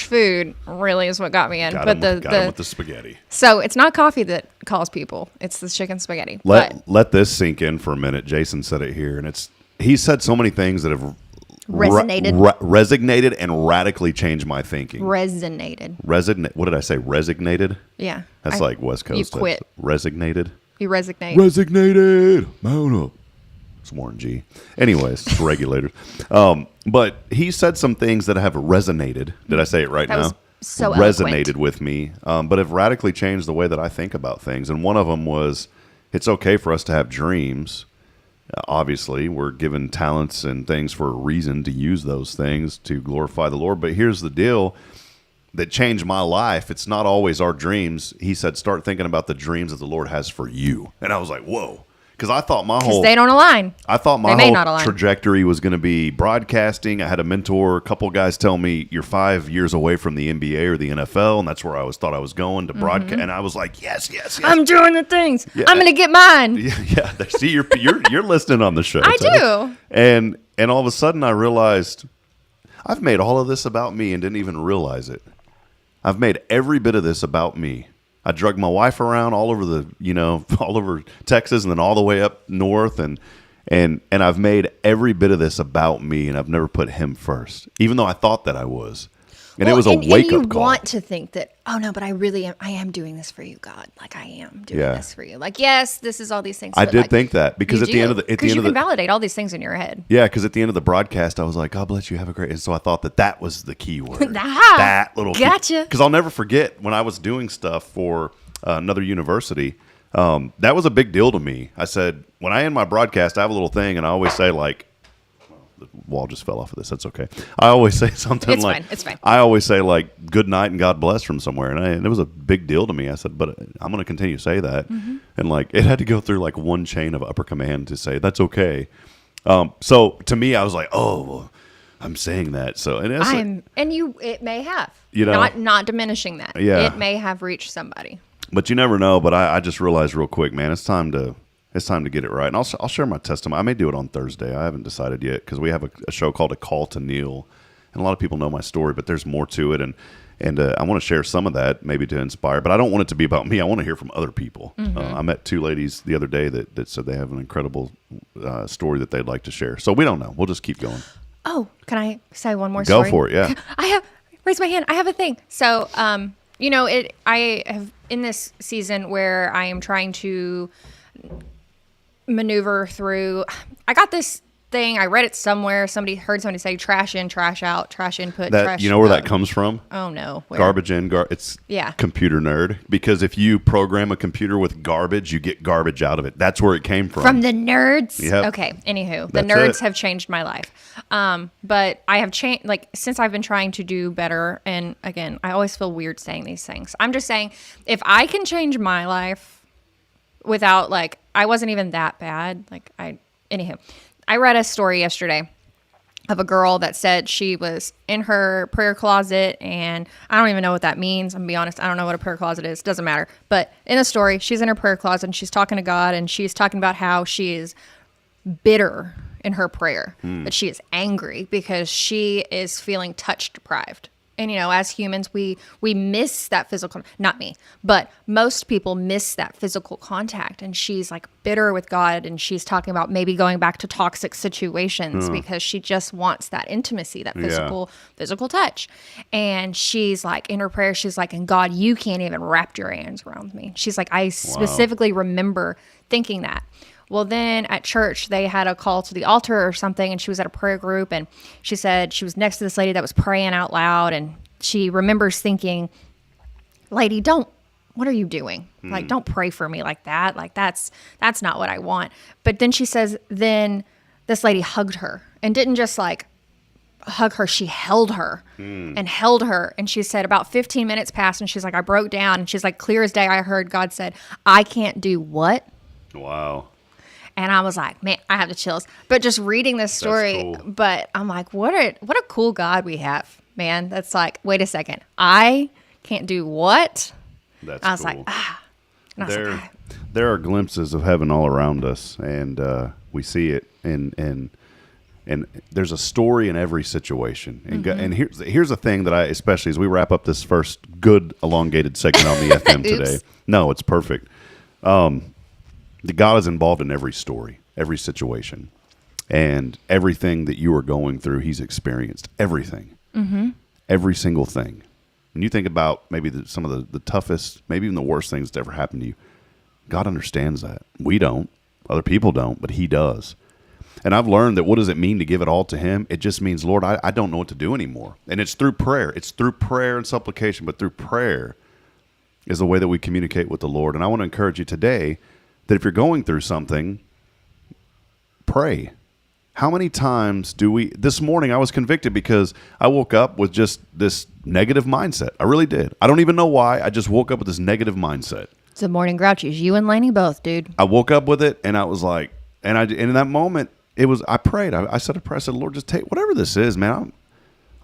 food really is what got me in. Got but him with the spaghetti. so it's not coffee that calls people. It's the chicken spaghetti. Let this sink in for a minute. Jason said it here, and he said so many things that have resonated and radically changed my thinking. Resonated. What did I say? Resignated? Yeah. That's like West Coast. You quit. Resignated? You resignate. Resignated. Mount up. It's Warren G. Anyways, it's regulators. But he said some things that have resonated. Did I say it right That now? was so resonated eloquent. with me, but have radically changed the way that I think about things. And one of them was, it's okay for us to have dreams. Obviously, we're given talents and things for a reason to use those things to glorify the Lord. But here's the deal that changed my life. It's not always our dreams. He said, start thinking about the dreams that the Lord has for you. And I was like, whoa. Because I thought my whole They don't align. I thought my They may whole not align. trajectory was going to be broadcasting. I had a mentor. A couple guys tell me you're 5 years away from the NBA or the NFL, and that's where I thought I was going to broadcast. And I was like, yes. I'm doing the things. Yeah. I'm going to get mine. Yeah. See, you're listening on the show. I Teddy. do. And all of a sudden I realized I've made all of this about me and didn't even realize it. I've made every bit of this about me. I drug my wife around all over all over Texas and then all the way up north. And And I've made every bit of this about me, and I've never put him first, even though I thought that I was. And it was a wake-up call. And you want to think that, oh, no, but I am doing this for you, God. Like, I am doing this for you. Like, yes, this is all these things. I did think that, because at the end of the... Because you can validate all these things in your head. Yeah, because at the end of the broadcast, I was like, God bless you, have a great... And so I thought that was the key word. That little... Gotcha. Because I'll never forget when I was doing stuff for another university, that was a big deal to me. I said, when I end my broadcast, I have a little thing, and I always say, like... The wall just fell off of this. That's okay. I always say something It's fine. I always say, like, good night and God bless from somewhere. And it was a big deal to me. I said, but I'm going to continue to say that. Mm-hmm. And, like, it had to go through, like, one chain of upper command to say, that's okay. So, to me, I was like, oh, well, I'm saying that. So, and it may have. You know? Not diminishing that. Yeah. It may have reached somebody. But you never know. But I just realized real quick, man, it's time to get it right. And I'll share my testimony. I may do it on Thursday. I haven't decided yet, because we have a show called A Call to Kneel. And a lot of people know my story, but there's more to it. And I want to share some of that, maybe to inspire. But I don't want it to be about me. I want to hear from other people. Mm-hmm. I met 2 ladies the other day that said they have an incredible story that they'd like to share. So we don't know. We'll just keep going. Oh, can I say one more story? Go for it, yeah. Raise my hand. I have a thing. So, I have, in this season where I am trying to maneuver through, I got this thing, I read it somewhere, heard somebody say trash in, trash out, trash input, trash. You know where that comes from? Oh no. Where? Garbage in, it's computer nerd. Because if you program a computer with garbage, you get garbage out of it. That's where it came from. From the nerds? Yep. Okay, anywho, the nerds have changed my life. But I have changed, like, since I've been trying to do better, and again, I always feel weird saying these things. I'm just saying, if I can change my life without, like, I wasn't even that bad. Anywho, I read a story yesterday of a girl that said she was in her prayer closet, and I don't even know what that means. I'm gonna be honest. I don't know what a prayer closet is. Doesn't matter. But in the story, she's in her prayer closet and she's talking to God, and she's talking about how she is bitter in her prayer, that she is angry because she is feeling touch deprived. And, as humans, we miss that physical, not me, but most people miss that physical contact. And she's like bitter with God, and she's talking about maybe going back to toxic situations because she just wants that intimacy, that physical touch. And she's like, in her prayer, she's like, and God, you can't even wrap your arms around me. She's like, I specifically remember thinking that. Well, then at church, they had a call to the altar or something, and she was at a prayer group, and she said she was next to this lady that was praying out loud, and she remembers thinking, lady, what are you doing? Like, don't pray for me like that. Like, that's not what I want. But then she says, then this lady hugged her, and didn't just like hug her, she held her and held her. And she said about 15 minutes passed, and she's like, I broke down, and she's like, clear as day, I heard God said, I can't do what? Wow. And I was like, man, I have the chills. But just reading this story, cool. But I'm like, what a cool God we have, man. That's like, wait a second, I can't do what? That's I was cool. Like, ah. And I was like, there are glimpses of heaven all around us, and we see it, and there's a story in every situation. And, and here's the thing that especially as we wrap up this first good elongated segment on the FM today. No, it's perfect. God is involved in every story, every situation, and everything that you are going through, he's experienced. Everything. Mm-hmm. Every single thing. When you think about maybe some of the toughest, maybe even the worst things that ever happened to you, God understands that. We don't. Other people don't, but he does. And I've learned that what does it mean to give it all to him? It just means, Lord, I don't know what to do anymore. And it's through prayer. It's through prayer and supplication, but through prayer is the way that we communicate with the Lord. And I want to encourage you today that if you're going through something, pray. How many times this morning I was convicted because I woke up with just this negative mindset. I really did. I don't even know why. I just woke up with this negative mindset. It's the morning grouchies. You and Lainey both, dude. I woke up with it, and I was like, and in that moment, I prayed. I said a prayer. I said, Lord, just take whatever this is, man.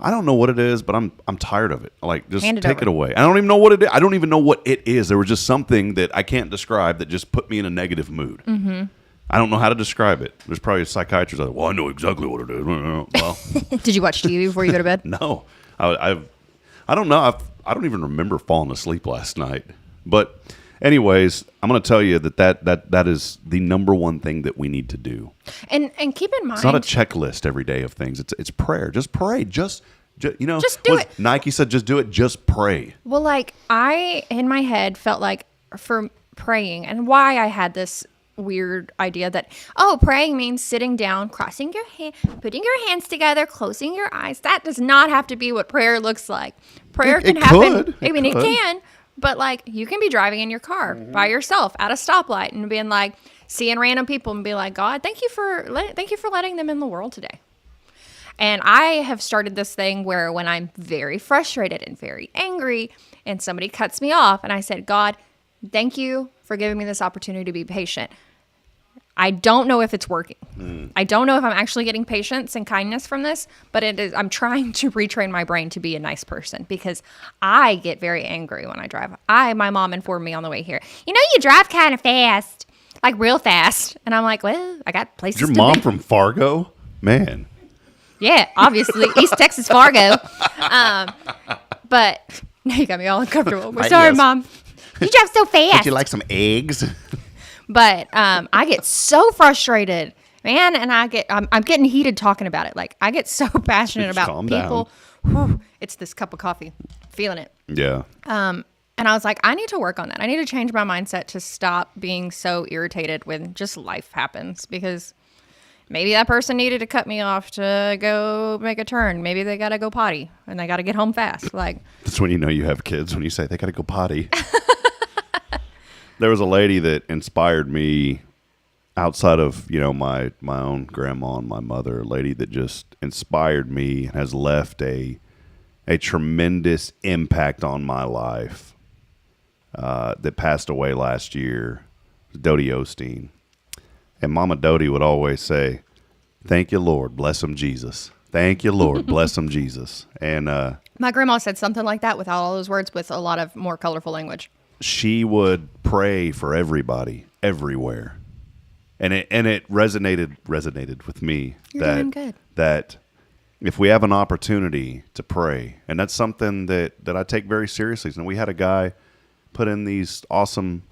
I don't know what it is, but I'm tired of it. Like, just take it away. I don't even know what it is. I don't even know what it is. There was just something that I can't describe that just put me in a negative mood. Mm-hmm. I don't know how to describe it. There's probably a psychiatrist like, well, I know exactly what it is. Well, did you watch TV before you go to bed? No, I don't know. I don't even remember falling asleep last night. But Anyways, I'm going to tell you that is the number one thing that we need to do. And keep in mind, it's not a checklist every day of things. It's prayer. Just pray. Just do it. Nike said, just do it. Just pray. Well, like I in my head felt like for praying, and why I had this weird idea that praying means sitting down, crossing your hand, putting your hands together, closing your eyes. That does not have to be what prayer looks like. Prayer can happen. It can. But like you can be driving in your car by yourself at a stoplight and being like seeing random people and be like, God, thank you for letting them in the world today. And I have started this thing where when I'm very frustrated and very angry and somebody cuts me off and I said, God, thank you for giving me this opportunity to be patient. I don't know if it's working. I don't know if I'm actually getting patience and kindness from this, but it is. I'm trying to retrain my brain to be a nice person because I get very angry when I drive. My mom informed me on the way here, you drive kind of fast, like real fast. And I'm like, well, I got places to be. Your mom from Fargo? Man. Yeah, obviously. East Texas, Fargo. But now you got me all uncomfortable. We're sorry, Mom. You drive so fast. Would you like some eggs? But I get so frustrated, man, and I'm getting heated talking about it. Like I get so passionate about people. Whew, it's this cup of coffee, feeling it. Yeah. And I was like, I need to work on that. I need to change my mindset to stop being so irritated when just life happens because maybe that person needed to cut me off to go make a turn. Maybe they got to go potty and they got to get home fast. Like that's when you know you have kids, when you say they got to go potty. There was a lady that inspired me outside of, my own grandma and my mother, a lady that just inspired me and has left a tremendous impact on my life that passed away last year, Dodie Osteen. And Mama Dodie would always say, thank you, Lord, bless him, Jesus. Thank you, Lord, bless him, Jesus. And my grandma said something like that without all those words with a lot of more colorful language. She would pray for everybody, everywhere, and it resonated with me. You're doing good. That if we have an opportunity to pray, and that's something that I take very seriously. And we had a guy put in these awesome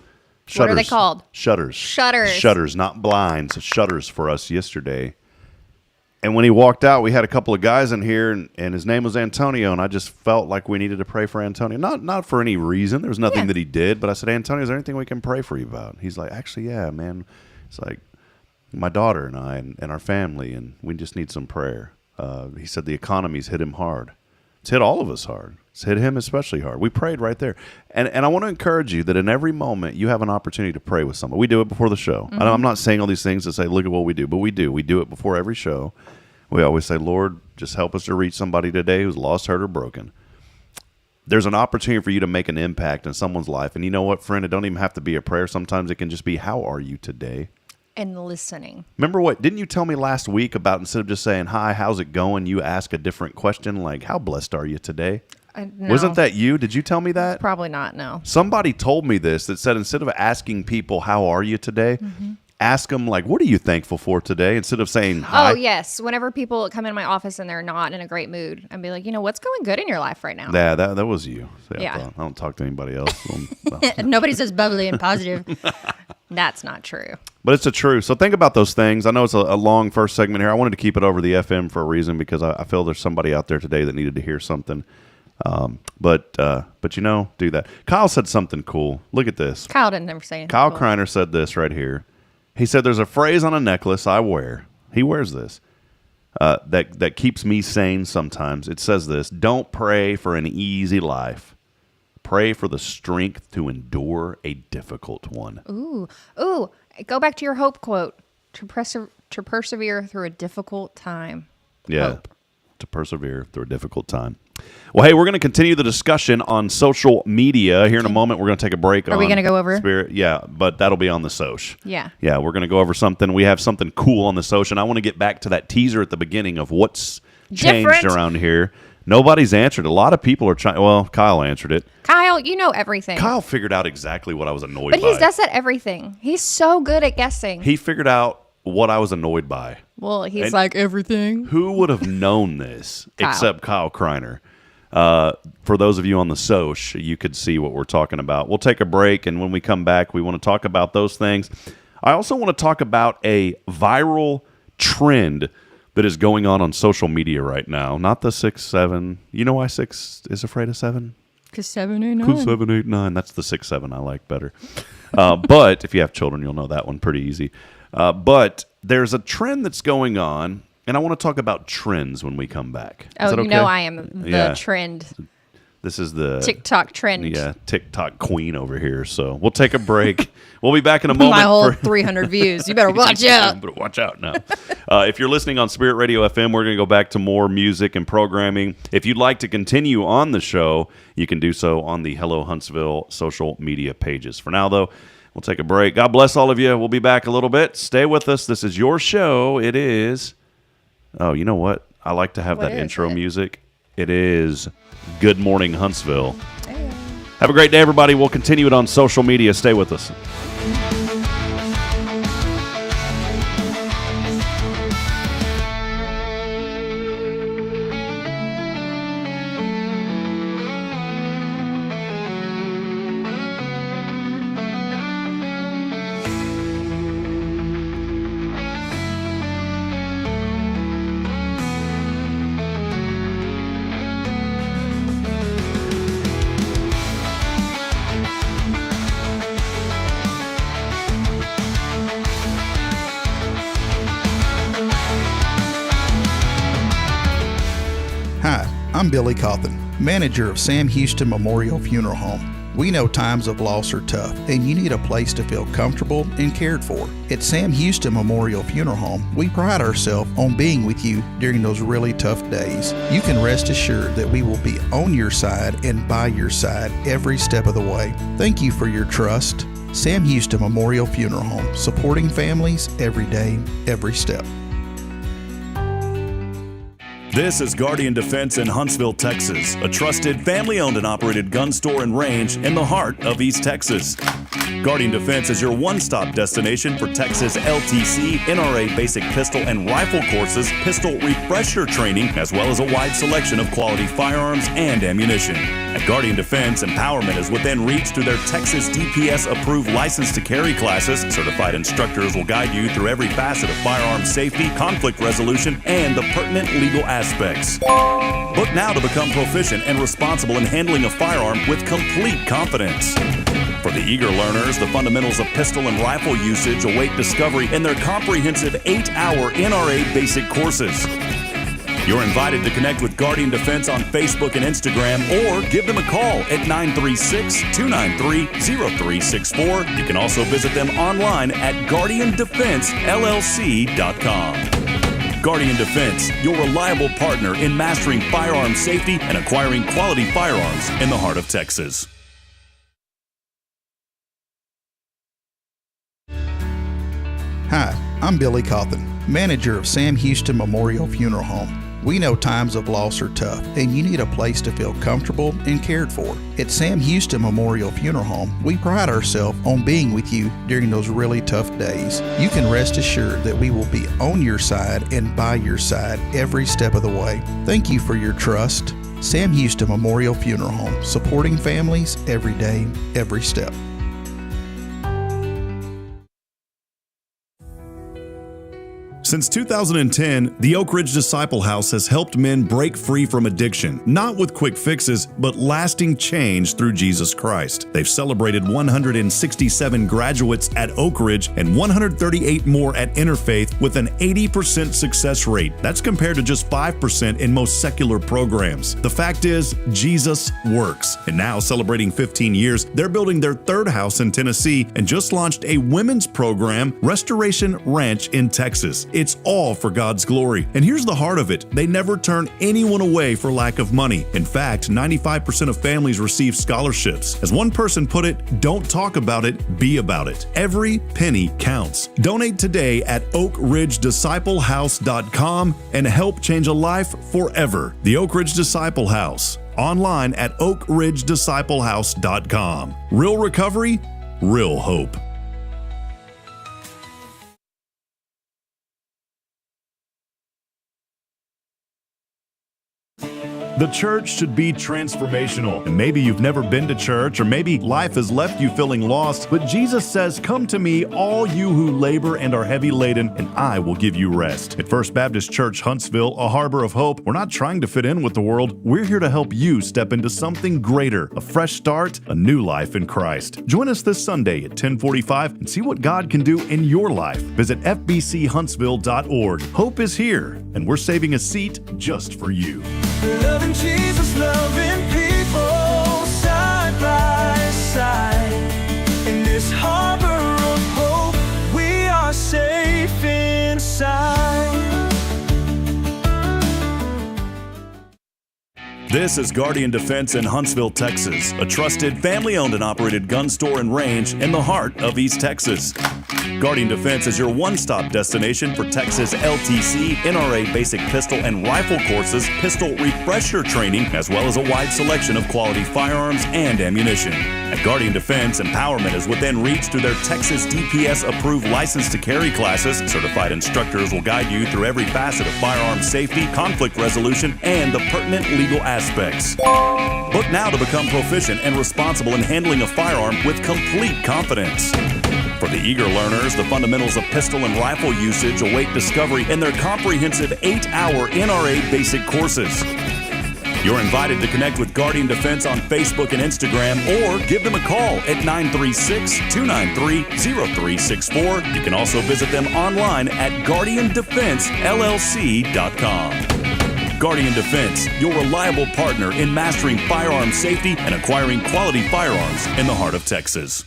shutters. What are they called? Shutters. Shutters, not blinds. Shutters for us yesterday. And when he walked out, we had a couple of guys in here, and his name was Antonio, and I just felt like we needed to pray for Antonio. Not for any reason. There was nothing that he did, but I said, Antonio, is there anything we can pray for you about? He's like, actually, yeah, man. It's like my daughter and I and our family, and we just need some prayer. He said the economy's hit him hard. It's hit all of us hard. It's hit him especially hard. We prayed right there. And I want to encourage you that in every moment you have an opportunity to pray with someone. We do it before the show. Mm-hmm. I'm not saying all these things to say, look at what we do, but we do. We do it before every show. We always say, Lord, just help us to reach somebody today who's lost, hurt, or broken. There's an opportunity for you to make an impact in someone's life. And you know what, friend? It don't even have to be a prayer. Sometimes it can just be, how are you today? And listening. Remember what? Didn't you tell me last week about instead of just saying, hi, how's it going? You ask a different question like, how blessed are you today? No. Wasn't that you? Did you tell me that? Probably not, no. Somebody told me this that said instead of asking people, how are you today? Mm-hmm. Ask them, like, what are you thankful for today? Instead of saying hi. Oh, yes. Whenever people come in my office and they're not in a great mood, I'd be like, what's going good in your life right now? Yeah, that was you. So yeah. I don't talk to anybody else. Nobody says bubbly and positive. That's not true. But it's the truth. So think about those things. I know it's a long first segment here. I wanted to keep it over the FM for a reason because I feel there's somebody out there today that needed to hear something. But do that. Kyle said something cool. Look at this. Kyle didn't ever say anything. Kyle Kreiner said this right here. He said, there's a phrase on a necklace I wear. He wears this. That keeps me sane sometimes. It says this: don't pray for an easy life. Pray for the strength to endure a difficult one. Ooh. Go back to your hope quote. To persevere through a difficult time. Yeah. Hope. To persevere through a difficult time. Well, hey, we're going to continue the discussion on social media. Here in a moment, we're going to take a break. Are we going to go over? Spirit? Yeah, but that'll be on the Soch. Yeah. Yeah, we're going to go over something. We have something cool on the Soch, and I want to get back to that teaser at the beginning of what's changed around here. Nobody's answered. A lot of people are trying. Well, Kyle answered it. Kyle, you know everything. Kyle figured out exactly what I was annoyed by. But he does that everything. He's so good at guessing. He figured out what I was annoyed by. Well, he's like everything. Who would have known this Kyle. except Kyle Kreiner? For those of you on the Soch, you could see what we're talking about. We'll take a break, and when we come back, we want to talk about those things. I also want to talk about a viral trend that is going on social media right now. Not the 6'7". You know why 6 is afraid of 7? Because 7, 8, 9. 'Cause 7, 8, 9. That's the 6'7" I like better. But if you have children, you'll know that one pretty easy. But there's a trend that's going on, and I want to talk about trends when we come back. Oh, Is that you okay? know I am the trend. This is the TikTok trend. Yeah, TikTok queen over here. So we'll take a break. We'll be back in a moment. My whole 300 views. You better watch out. But watch out now. If you're listening on Spirit Radio FM, we're going to go back to more music and programming. If you'd like to continue on the show, you can do so on the Hello Huntsville social media pages. For now, though, we'll take a break. God bless all of you. We'll be back a little bit. Stay with us. This is your show. It is. Oh, you know what? I like to have that intro music. It is Good Morning Huntsville. Hey. Have a great day, everybody. We'll continue it on social media. Stay with us. I'm Billy Cawthon, manager of Sam Houston Memorial Funeral Home. We know times of loss are tough, and you need a place to feel comfortable and cared for. At Sam Houston Memorial Funeral Home, we pride ourselves on being with you during those really tough days. You can rest assured that we will be on your side and by your side every step of the way. Thank you for your trust. Sam Houston Memorial Funeral Home, supporting families every day, every step. This is Guardian Defense in Huntsville, Texas, a trusted family-owned and operated gun store and range in the heart of East Texas. Guardian Defense is your one-stop destination for Texas LTC, NRA basic pistol and rifle courses, pistol refresher training, as well as a wide selection of quality firearms and ammunition. At Guardian Defense, empowerment is within reach through their Texas DPS-approved license to carry classes. Certified instructors will guide you through every facet of firearm safety, conflict resolution, and the pertinent legal aspects. Book now to become proficient and responsible in handling a firearm with complete confidence. For the eager learners, the fundamentals of pistol and rifle usage await discovery in their comprehensive 8-hour NRA basic courses. You're invited to connect with Guardian Defense on Facebook and Instagram, or give them a call at 936-293-0364. You can also visit them online at guardiandefensellc.com. Guardian Defense, your reliable partner in mastering firearm safety and acquiring quality firearms in the heart of Texas. Hi, I'm Billy Cawthon, manager of Sam Houston Memorial Funeral Home. We know times of loss are tough, and you need a place to feel comfortable and cared for. At Sam Houston Memorial Funeral Home, we pride ourselves on being with you during those really tough days. You can rest assured that we will be on your side and by your side every step of the way. Thank you for your trust. Sam Houston Memorial Funeral Home, supporting families every day, every step. Since 2010, the Oak Ridge Disciple House has helped men break free from addiction, not with quick fixes, but lasting change through Jesus Christ. They've celebrated 167 graduates at Oak Ridge and 138 more at Interfaith with an 80% success rate. That's compared to just 5% in most secular programs. The fact is, Jesus works. And now, celebrating 15 years, they're building their third house in Tennessee and just launched a women's program, Restoration Ranch in Texas. It's all for God's glory. And here's the heart of it. They never turn anyone away for lack of money. In fact, 95% of families receive scholarships. As one person put it, don't talk about it, be about it. Every penny counts. Donate today at oakridgedisciplehouse.com and help change a life forever. The Oak Ridge Disciple House. Online at oakridgedisciplehouse.com. Real recovery, real hope. The church should be transformational. And maybe you've never been to church, or maybe life has left you feeling lost, but Jesus says, "Come to me, all you who labor and are heavy laden, and I will give you rest." At First Baptist Church Huntsville, a harbor of hope, we're not trying to fit in with the world. We're here to help you step into something greater, a fresh start, a new life in Christ. Join us this Sunday at 10:45 and see what God can do in your life. Visit fbchuntsville.org. Hope is here, and we're saving a seat just for you. Loving Jesus, loving people side by side. In this harbor of hope, we are safe inside. This is Guardian Defense in Huntsville, Texas, a trusted family-owned and operated gun store and range in the heart of East Texas. Guardian Defense is your one-stop destination for Texas LTC, NRA basic pistol and rifle courses, pistol refresher training, as well as a wide selection of quality firearms and ammunition. At Guardian Defense, empowerment is within reach through their Texas DPS-approved license to carry classes. Certified instructors will guide you through every facet of firearm safety, conflict resolution, and the pertinent legal aspects. Book now to become proficient and responsible in handling a firearm with complete confidence. For the eager learners, the fundamentals of pistol and rifle usage await discovery in their comprehensive 8-hour NRA basic courses. You're invited to connect with Guardian Defense on Facebook and Instagram, or give them a call at 936-293-0364. You can also visit them online at guardiandefensellc.com. Guardian Defense, your reliable partner in mastering firearm safety and acquiring quality firearms in the heart of Texas.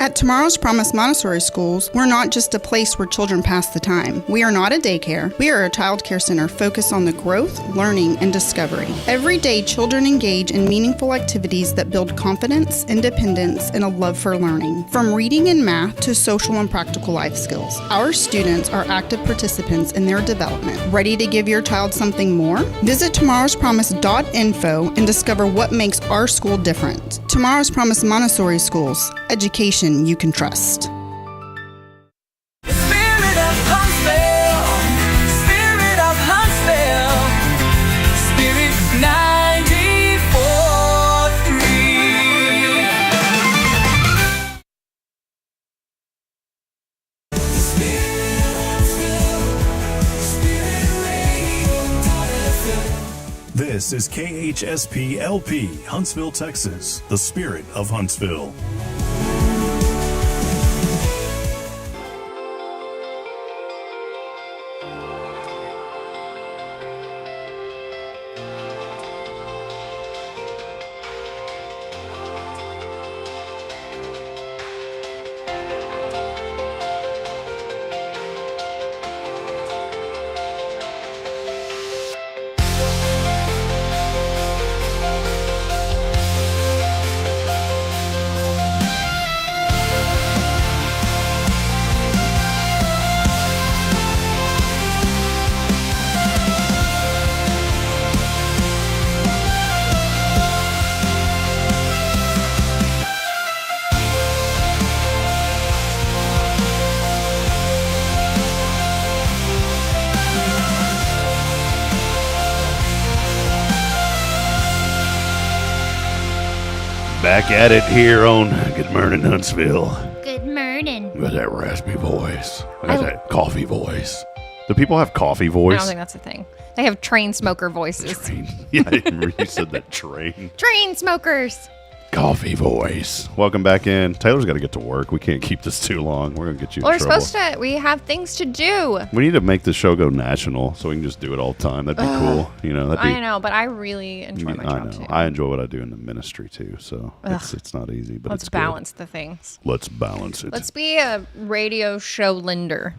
At Tomorrow's Promise Montessori Schools, we're not just a place where children pass the time. We are not a daycare. We are a child care center focused on the growth, learning, and discovery. Every day, children engage in meaningful activities that build confidence, independence, and a love for learning. From reading and math to social and practical life skills, our students are active participants in their development. Ready to give your child something more? Visit tomorrowspromise.info and discover what makes our school different. Tomorrow's Promise Montessori Schools. Education you can trust. Spirit of Huntsville, Spirit of Huntsville, Spirit 94.3. This is KHSP-LP, Huntsville, Texas, the Spirit of Huntsville. Back at it here on Good Morning Huntsville. Good morning. With that raspy voice. With that coffee voice. Do people have coffee voice? I don't think that's a thing. They have train smoker voices. Yeah, I didn't remember you said that train. Train smokers. Coffee voice. Welcome back in. Taylor's got to get to work. We can't keep this too long. We're going to get you in We're trouble. supposed to. We have things to do. We need to make the show go national so we can just do it all the time. That'd be cool. You know, that'd be, I know, but I really enjoy my job too. I enjoy what I do in the ministry too. So it's not easy, but Let's it's balance the things. Let's balance it. Let's be a radio show lender.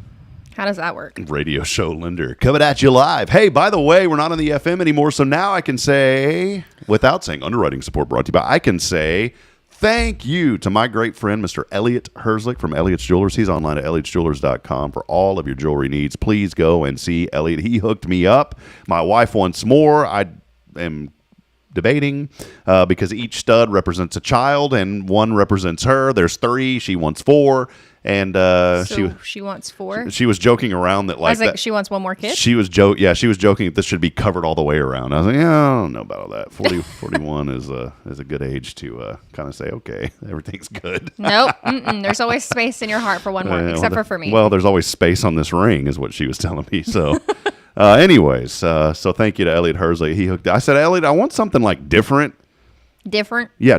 How does that work? Radio show lender coming at you live. Hey, by the way, we're not on the FM anymore, so now I can say, without saying underwriting support brought to you by, I can say thank you to my great friend, Mr. Elliot Herzlich from Elliot's Jewelers. He's online at elliotsjewelers.com for all of your jewelry needs. Please go and see Elliot. He hooked me up. My wife once more. I am debating because each stud represents a child and one represents her. There's 3. She wants 4. And she wants 4. She was joking around that I was like, that, she wants one more kid. she was joking that this should be covered all the way around. I was like, yeah, I don't know about all that. 41 is a good age to kind of say, okay, everything's good. Nope. There's always space in your heart for one more, except for me. Well, there's always space on this ring, is what she was telling me. So, anyways, so thank you to Elliot Hersley. He hooked. I said, Elliot, I want something like different. Different. Yeah,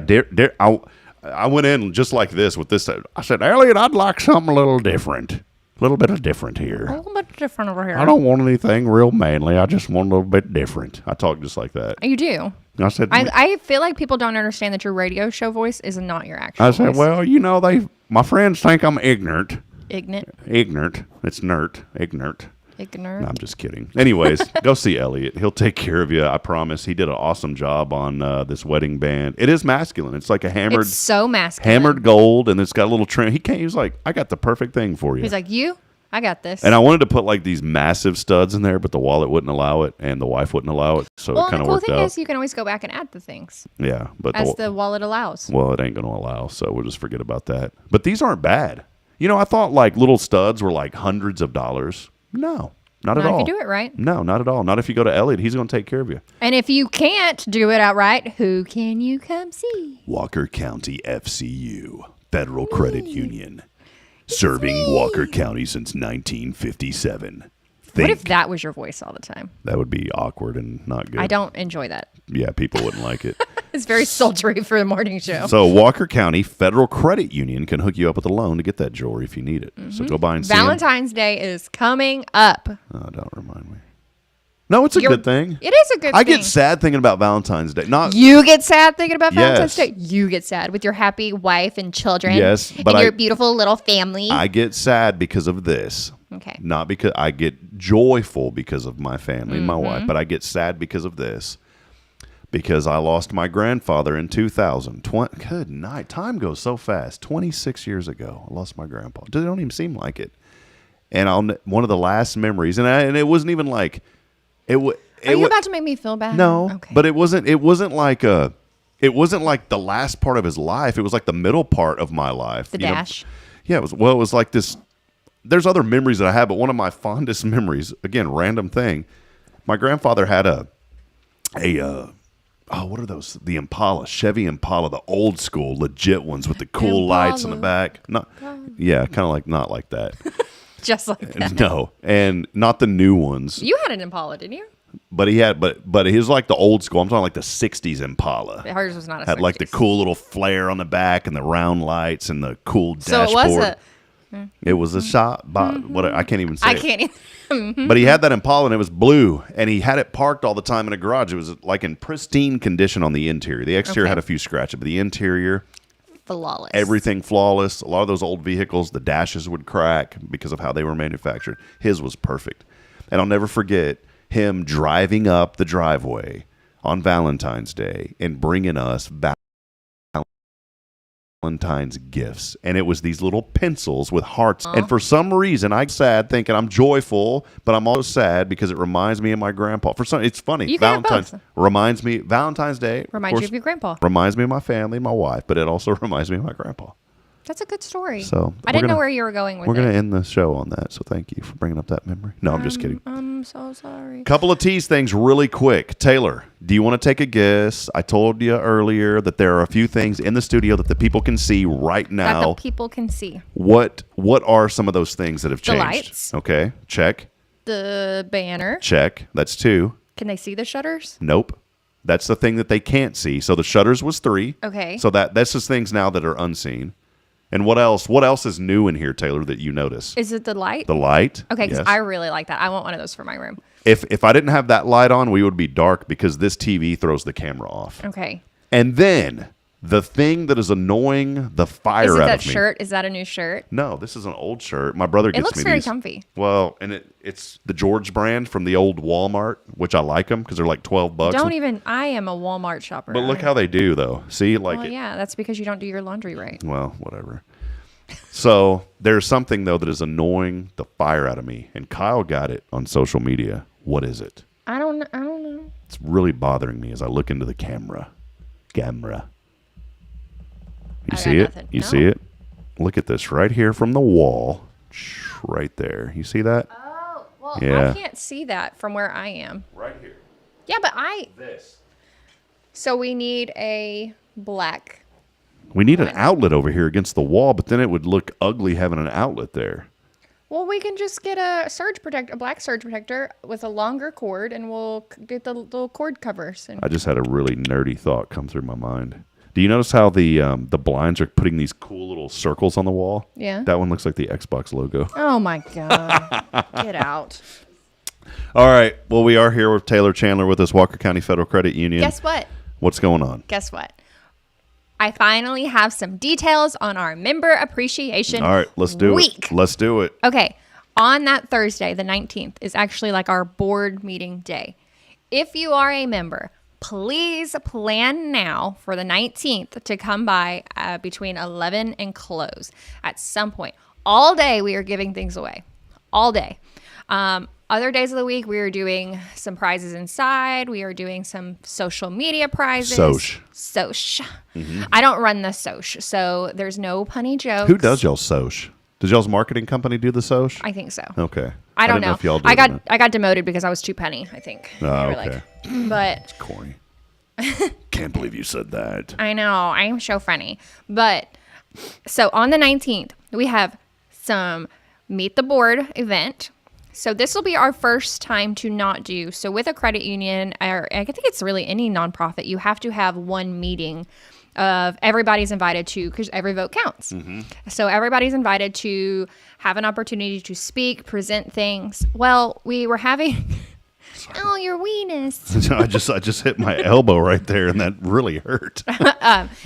I went in just like this with this. I said, Elliot, I'd like something a little different. A little bit of different here. A little bit different over here. I don't want anything real manly. I just want a little bit different. I talk just like that. You do. I said, I feel like people don't understand that your radio show voice is not your actual voice. I said, well, my friends think I'm ignorant. Ignorant. It's nert. Ignorant. Ignorant. No, I'm just kidding. Anyways, go see Elliot. He'll take care of you. I promise. He did an awesome job on this wedding band. It is masculine. It's like a hammered. It's so masculine. Hammered gold, and it's got a little trim. He was like, I got the perfect thing for you. He's like, I got this. And I wanted to put like these massive studs in there, but the wallet wouldn't allow it, and the wife wouldn't allow it. So it kind of worked out. The cool thing is you can always go back and add the things. Yeah, but as the wallet allows. Well, it ain't going to allow, so we'll just forget about that. But these aren't bad. I thought like little studs were like hundreds of dollars. No. Not at all. Not if you do it right. No, not at all. Not if you go to Elliot. He's going to take care of you. And if you can't do it outright, who can you come see? Walker County FCU, Federal Credit Union. Serving Walker County since 1957. What if that was your voice all the time? That would be awkward and not good. I don't enjoy that. Yeah, people wouldn't like it. It's very sultry for the morning show. So Walker County Federal Credit Union can hook you up with a loan to get that jewelry if you need it. So go by and see Valentine's Day is coming up. Oh, don't remind me. No, it's a good thing. It is a good thing. I get sad thinking about Valentine's Day. You get sad thinking about Valentine's Day? You get sad with your happy wife and children. Yes, but and your beautiful little family. I get sad because of this. Okay. Not because I get joyful because of my family and my wife, but I get sad because of this. Because I lost my grandfather in 2000. Good night. Time goes so fast. 26 years ago, I lost my grandpa. It don't even seem like it. And one of the last memories, and it wasn't even like it. Are you about to make me feel bad? No, okay. But it wasn't like the last part of his life. It was like the middle part of my life. The dash. Yeah, it was like this. There's other memories that I have, but one of my fondest memories, again, random thing. My grandfather had what are those? The Impala, Chevy Impala, the old school, legit ones with the cool lights in the back. Not like that. Just like that. No, and not the new ones. You had an Impala, didn't you? But he had, but he was like the old school. I'm talking like the '60s Impala. Hers was not a had 60s. like the cool little flare on the back and the round lights and the cool So dashboard. It was a shot. What I can't even say. I can't even. But he had that Impala and it was blue, and he had it parked all the time in a garage. It was like in pristine condition on the interior. The exterior had a few scratches, but the interior, flawless. everything flawless. A lot of those old vehicles, the dashes would crack because of how they were manufactured. His was perfect, and I'll never forget him driving up the driveway on Valentine's Day and bringing us Valentine's gifts, and it was these little pencils with hearts. And for some reason, I'm sad, thinking I'm joyful, but I'm also sad because it reminds me of my grandpa. It's funny. You can have both. Valentine's Day Reminds you of your grandpa. Reminds me of my family, my wife, but it also reminds me of my grandpa. That's a good story. So I didn't know where you were going with it. We're going to end the show on that, so thank you for bringing up that memory. No, I'm just kidding. I'm so sorry. Couple of tease things really quick. Taylor, do you want to take a guess? I told you earlier that there are a few things in the studio that the people can see right now. That the people can see. What are some of those things that have changed? The lights. Okay, check. The banner. Check. That's 2. Can they see the shutters? Nope. That's the thing that they can't see. So the shutters was 3. Okay. So that's just things now that are unseen. And what else? What else is new in here, Taylor, that you notice? Is it the light? The light. Okay, because yes. I really like that. I want one of those for my room. If I didn't have that light on, we would be dark because this TV throws the camera off. Okay. And then the thing that is annoying the fire Is it out that of me. shirt? Is that a new shirt? No, this is an old shirt. My brother gets me It looks these. very comfy. Well, and it's the George brand from the old Walmart, which I like them because they're like $12. I am a Walmart shopper. But look how they do though. See, Well, yeah, that's because you don't do your laundry right. Well, whatever. So there's something though that is annoying the fire out of me, and Kyle got it on social media. What is it? I don't know. It's really bothering me as I look into the camera. You I see got it? nothing. You No. see it? Look at this right here from the wall. Right there. You see that? Oh, well, Yeah. I can't see that from where I am. Right here. Yeah, but This. so we need a black. We need an outlet over here against the wall, but then it would look ugly having an outlet there. Well, we can just get a black surge protector with a longer cord, and we'll get the little cord covers. And I just had a really nerdy thought come through my mind. Do you notice how the blinds are putting these cool little circles on the wall? Yeah. That one looks like the Xbox logo. oh my god, get out! All right. Well, we are here with Taylor Chandler with us, Walker County Federal Credit Union. Guess what? What's going on? Guess what? I finally have some details on our member appreciation. All right. Let's do week. it. Let's do it. Okay, on that Thursday, the 19th, is actually like our board meeting day. If you are a member, please plan now for the 19th to come by between 11 and close at some point. All day, we are giving things away. All day. Other days of the week, we are doing some prizes inside. We are doing some social media prizes. Soch. I don't run the Soch, so there's no punny jokes. Who does y'all Soch? Does y'all's marketing company do the Soch? I think so. Okay. I don't didn't know. if y'all do I it or not. got demoted because I was too punny, I think. Oh, They were okay. but Corny. Can't believe you said that. I know, I'm so funny. But so on the 19th, we have some Meet the Board event. So this will be our first time to not do. So with a credit union, or I think it's really any nonprofit, you have to have one meeting of everybody's invited to, because every vote counts. So everybody's invited to have an opportunity to speak, present things. Well, we were having... Oh, your weenus. I just hit my elbow right there, and that really hurt.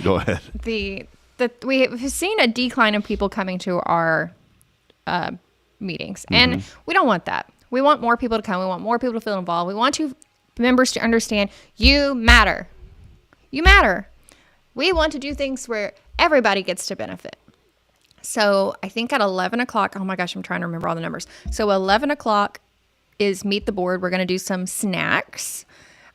Go ahead. We've seen a decline of people coming to our meetings, and we don't want that. We want more people to come. We want more people to feel involved. We want members to understand you matter. You matter. We want to do things where everybody gets to benefit. So I think at 11 o'clock, oh my gosh, I'm trying to remember all the numbers. So 11 o'clock is Meet the Board. We're going to do some snacks.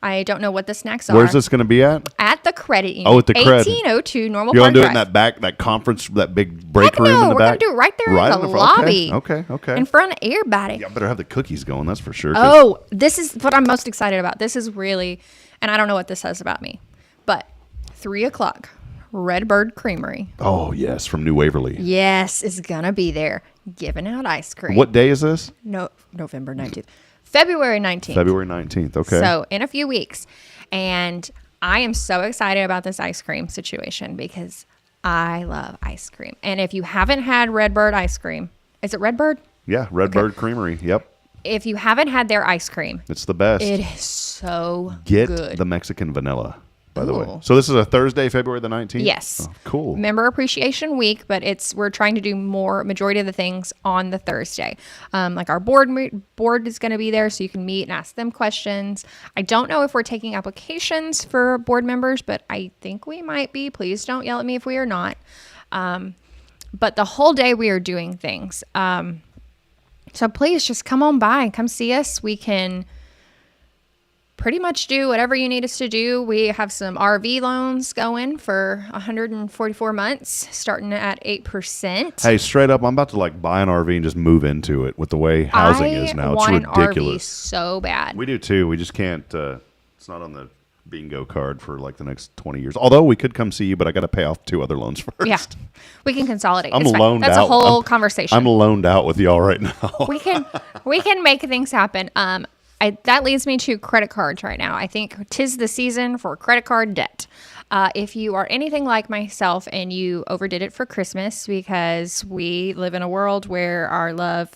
I don't know what the snacks are. Where's this going to be at? At the credit union. Oh, at the credit. 1802 Normal You're Park going to do it in Drive. that conference, that big break room No, in the we're back? going to do it right there in the front? lobby. Okay. In front of everybody. Yeah, better have the cookies going, that's for sure. 'cause- Oh, this is what I'm most excited about. This is really, and I don't know what this says about me, but 3 o'clock, Redbird Creamery. Oh, yes, from New Waverly. Yes, is going to be there giving out ice cream. What day is this? No, November 19th. February 19th. February 19th. Okay. So in a few weeks. And I am so excited about this ice cream situation because I love ice cream. And if you haven't had Redbird ice cream, is it Redbird? Yeah, Redbird Creamery. Yep. If you haven't had their ice cream, It's the best. it is so Get good. the Mexican vanilla, by the way. Ooh. So this is a Thursday, February the 19th? Yes. Oh, cool. Member Appreciation Week, but we're trying to do majority of the things on the Thursday. Like our board is going to be there, so you can meet and ask them questions. I don't know if we're taking applications for board members, but I think we might be. Please don't yell at me if we are not. But the whole day we are doing things. So please just come on by and come see us. We can pretty much do whatever you need us to do. We have some RV loans going for 144 months, starting at 8%. Hey, straight up, I'm about to buy an RV and just move into it with the way housing is now. I It's want an RV ridiculous. so bad. We do too. We just can't. It's not on the bingo card for the next 20 years. Although we could come see you, but I got to pay off 2 other loans first. Yeah, we can consolidate. I'm It's fine. loaned That's out. a whole conversation. I'm loaned out with y'all right now. we can make things happen. That leads me to credit cards right now. I think 'tis the season for credit card debt. If you are anything like myself and you overdid it for Christmas, because we live in a world where our love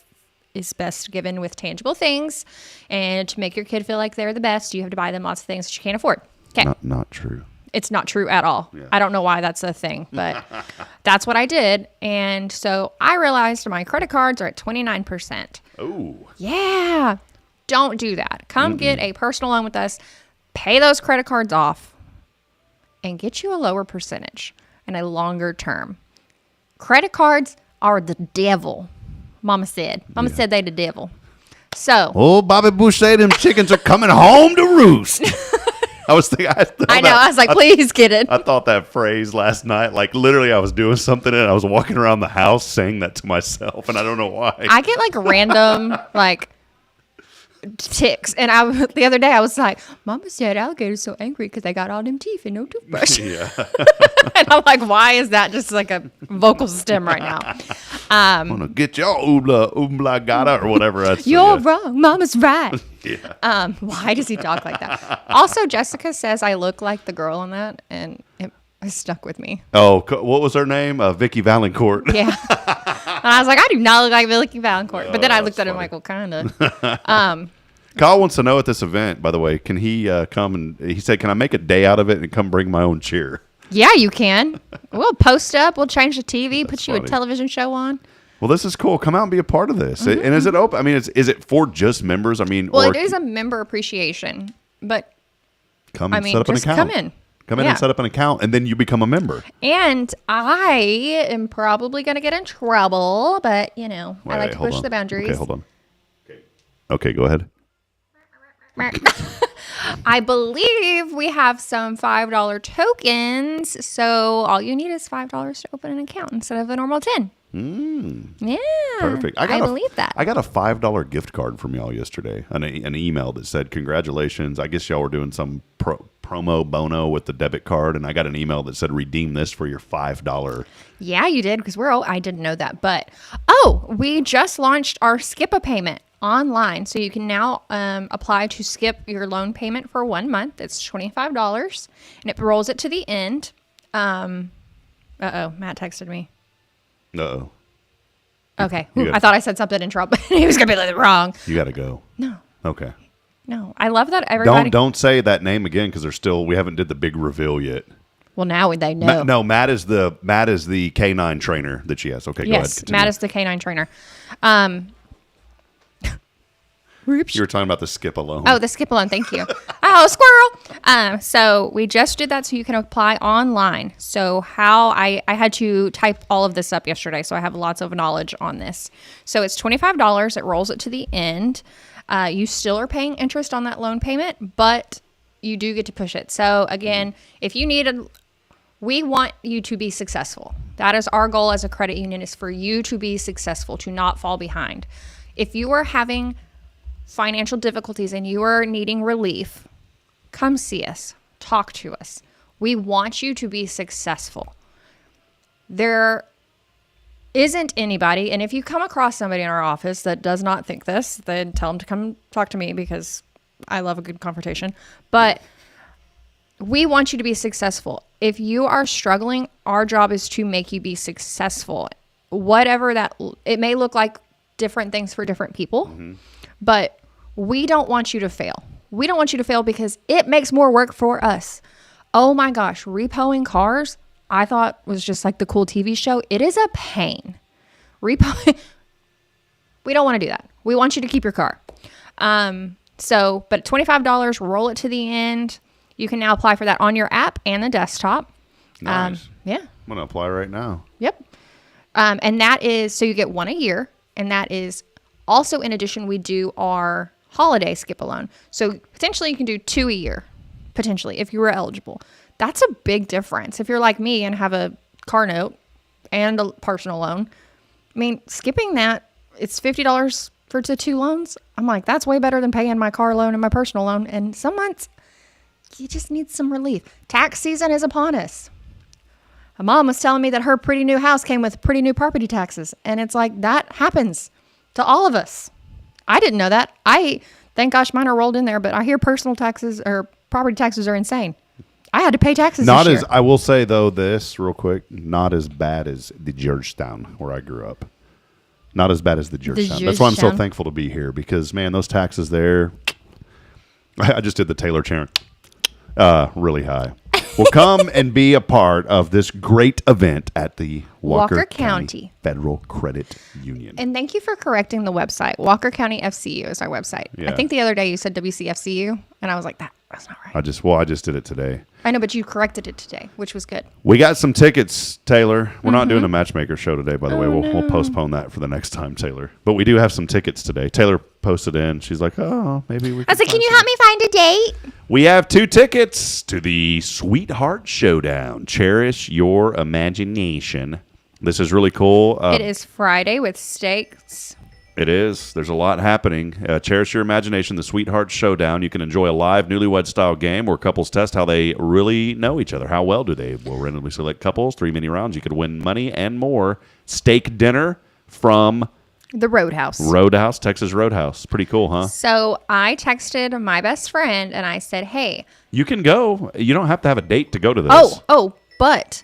is best given with tangible things, and to make your kid feel like they're the best, you have to buy them lots of things that you can't afford. Okay. Not true. It's not true at all. Yeah. I don't know why that's a thing, but that's what I did. And so I realized my credit cards are at 29%. Oh. Yeah. Don't do that. Come get a personal loan with us, pay those credit cards off, and get you a lower percentage and a longer term. Credit cards are the devil, Mama said. Mama said they the devil. So Oh, Bobby Boucher, them chickens are coming home to roost. I was thinking. I know. I was like, please get it. I thought that phrase last night. Like literally, I was doing something and I was walking around the house saying that to myself, and I don't know why. I get like random like ticks, and the other day I was like, Mama said alligators so angry because they got all them teeth and no toothbrush. Yeah. And I'm like, why is that just like a vocal stem right now? I'm gonna get your oobla gata or whatever. That's You're wrong. Mama's right. Yeah. Why does he talk like that? Also, Jessica says I look like the girl in that, and it stuck with me. Oh, what was her name? Vicky Valancourt. Yeah. And I was like, I do not look like Vicky Valancourt. But then I looked at him like, well, kind of. Kyle wants to know at this event, by the way, can he come and he said, can I make a day out of it and come bring my own chair? Yeah, you can. We'll post up. We'll change the TV, That's put you a funny. television show on. Well, this is cool. Come out and be a part of this. And is it open? I mean, is it for just members? I mean, Well, or it is a member appreciation, but come I and mean, set up an just account. come in. Come in Yeah. and set up an account, and then you become a member. And I am probably going to get in trouble, but, I like Wait, to hold push on. the boundaries. Okay, hold on. Okay, go ahead. I believe we have some $5 tokens, so all you need is $5 to open an account instead of a normal 10. Yeah. Perfect. I believe that. I got a $5 gift card from y'all yesterday, an email that said, congratulations. I guess y'all were doing some promo bono with the debit card, and I got an email that said, redeem this for your $5. Yeah, you did, because I didn't know that. But, we just launched our Skip a Payment online. So you can now apply to skip your loan payment for 1 month. It's $25, and it rolls it to the end. Matt texted me. Uh-oh. Okay. You gotta- I thought I said something in trouble. He was going to be like, wrong. You got to go. No. Okay. No. I love that everybody. Don't say that name again because we haven't did the big reveal yet. Well, now they know. Matt is the canine trainer that she has. Okay, go ahead. Yes, Continue. Matt is the canine trainer. You were talking about the skip alone. Oh, the skip alone. Thank you. Oh, squirrel. So we just did that so you can apply online. So how I had to type all of this up yesterday, so I have lots of knowledge on this. So it's $25. It rolls it to the end. You still are paying interest on that loan payment, but you do get to push it. So again, if you need we want you to be successful. That is our goal as a credit union, is for you to be successful, to not fall behind. If you are having financial difficulties and you are needing relief, come see us, talk to us. We want you to be successful. There isn't anybody, and if you come across somebody in our office that does not think this, then tell them to come talk to me, because I love a good confrontation. But we want you to be successful. If you are struggling, our job is to make you be successful. Whatever it may look like different things for different people. But we don't want you to fail. We don't want you to fail because it makes more work for us. Oh my gosh, repoing cars, I thought was just like the cool TV show. It is a pain. We don't want to do that. We want you to keep your car. But $25, roll it to the end. You can now apply for that on your app and the desktop. Nice. Yeah. I'm going to apply right now. Yep. And that is, so you get one a year, and that is also, in addition, we do our holiday skip alone. So potentially you can do 2 a year, potentially, if you were eligible. That's a big difference. If you're like me and have a car note and a personal loan, I mean, skipping that, it's $50 for the 2 loans. I'm like, that's way better than paying my car loan and my personal loan. And some months, you just need some relief. Tax season is upon us. My mom was telling me that her pretty new house came with pretty new property taxes. And it's like, that happens to all of us. I didn't know that. Thank gosh mine are rolled in there, but I hear personal taxes or property taxes are insane. I had to pay taxes this year. I will say though this real quick, not as bad as the Georgetown where I grew up. Not as bad as the Georgetown. That's why I'm so Georgetown. thankful to be here, because man, those taxes there, I just did the Taylor chant, really high. Well, come and be a part of this great event at the Walker County Federal Credit Union. And thank you for correcting the website. Walker County FCU is our website. Yeah. I think the other day you said WCFCU, and I was like, That's not right. I just did it today. I know, but you corrected it today, which was good. We got some tickets, Taylor. We're not doing a matchmaker show today, by the way. We'll postpone that for the next time, Taylor. But we do have some tickets today. Taylor posted in. She's like, oh, maybe we can. I was like, can you help me find a date? We have 2 tickets to the Sweetheart Showdown. Cherish your imagination. This is really cool. It is Friday with steaks. It is. There's a lot happening. Cherish your imagination, the Sweetheart Showdown. You can enjoy a live newlywed-style game where couples test how they really know each other. How well do they? We'll randomly select couples, 3 mini rounds. You could win money and more. Steak dinner from The Roadhouse. Texas Roadhouse. Pretty cool, huh? So I texted my best friend and I said, hey. You can go. You don't have to have a date to go to this. But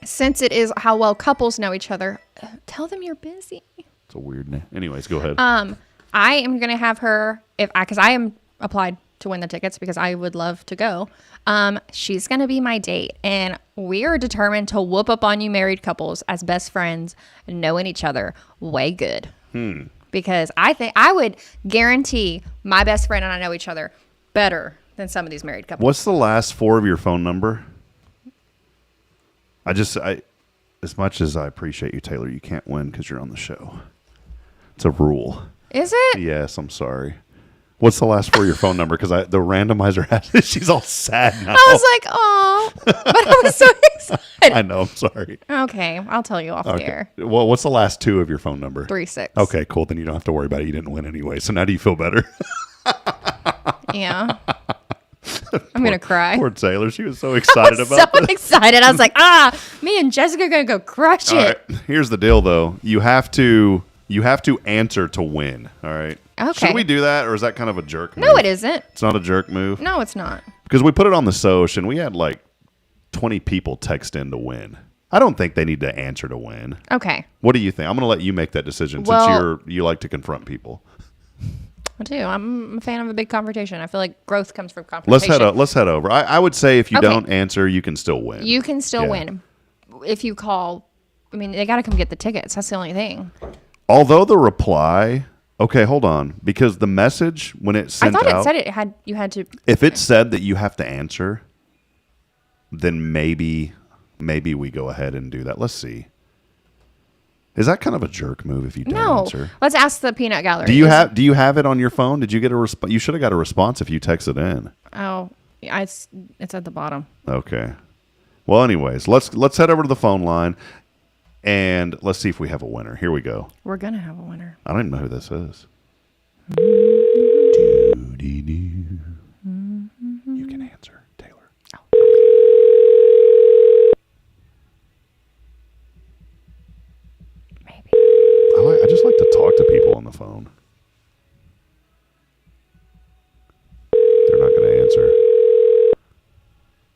since it is how well couples know each other, tell them you're busy. It's a weird name. Anyways, go ahead. I am going to have her, because I am applied to win the tickets because I would love to go. She's going to be my date. And we are determined to whoop up on you married couples as best friends, knowing each other way good. Because I think I would guarantee my best friend and I know each other better than some of these married couples. What's the last 4 of your phone number? As much as I appreciate you, Taylor, you can't win because you're on the show. It's a rule. Is it? Yes, I'm sorry. What's the last 4 of your phone number? Because the randomizer has it. She's all sad now. I was like, oh, but I was so excited. I know. I'm sorry. Okay, I'll tell you off the air. Well, what's the last 2 of your phone number? 36. Okay, cool. Then you don't have to worry about it. You didn't win anyway. So now do you feel better? Yeah. I'm going to cry. Poor Taylor. She was so excited about So this. excited. I was like, me and Jessica are going to go crush All it. right. Here's the deal, though. You have to answer to win. All right. Okay. Should we do that, or is that kind of a jerk move? No, it isn't. It's not a jerk move? No, it's not. Because we put it on the Soch, and we had like 20 people text in to win. I don't think they need to answer to win. Okay. What do you think? I'm going to let you make that decision Well, since you like to confront people. I do. I'm a fan of a big confrontation. I feel like growth comes from confrontation. Let's head over. I would say if you Okay. don't answer, you can still win. You can still Yeah. win. If you call, I mean, they got to come get the tickets. That's the only thing. Although the reply, okay, hold on, because the message when it sent I thought out, it said you had to. if it said that you have to answer, then maybe we go ahead and do that. Let's see. Is that kind of a jerk move if you don't answer? Let's ask the peanut gallery. Do you have it on your phone? Did you get a response? You should have got a response if you texted in. Oh, it's at the bottom. Okay. Well, anyways, let's head over to the phone line and let's see if we have a winner. Here we go. We're gonna have a winner. I don't even know who this is. You can answer, Taylor. Maybe. I just like to talk to people on the phone. They're not going to answer.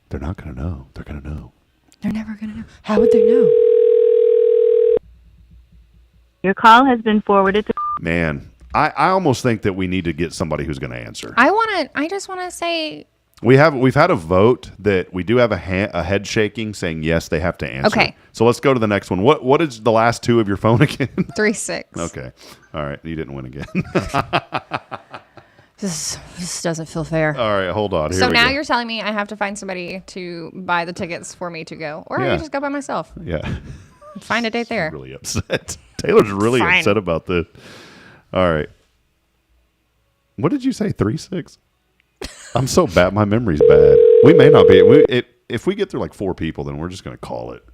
They're not going to know. They're going to know. They're never gonna know. How would they know? Your call has been forwarded to... Man, I almost think that we need to get somebody who's going to answer. I just want to say. We've had a vote that we do have a head shaking saying yes, they have to answer. Okay. So let's go to the next one. What is the last 2 of your phone again? 36. Okay. All right. You didn't win again. This doesn't feel fair. All right. Hold on. Here So we now go. you're telling me I have to find somebody to buy the tickets for me to go, or I Yeah. can just go by myself. Yeah. Find a date there. Really upset. Taylor's really Fine. upset about this. All right. What did you say? 3-6? I'm so bad. My memory's bad. We may not be. If we get through like 4 people, then we're just going to call it.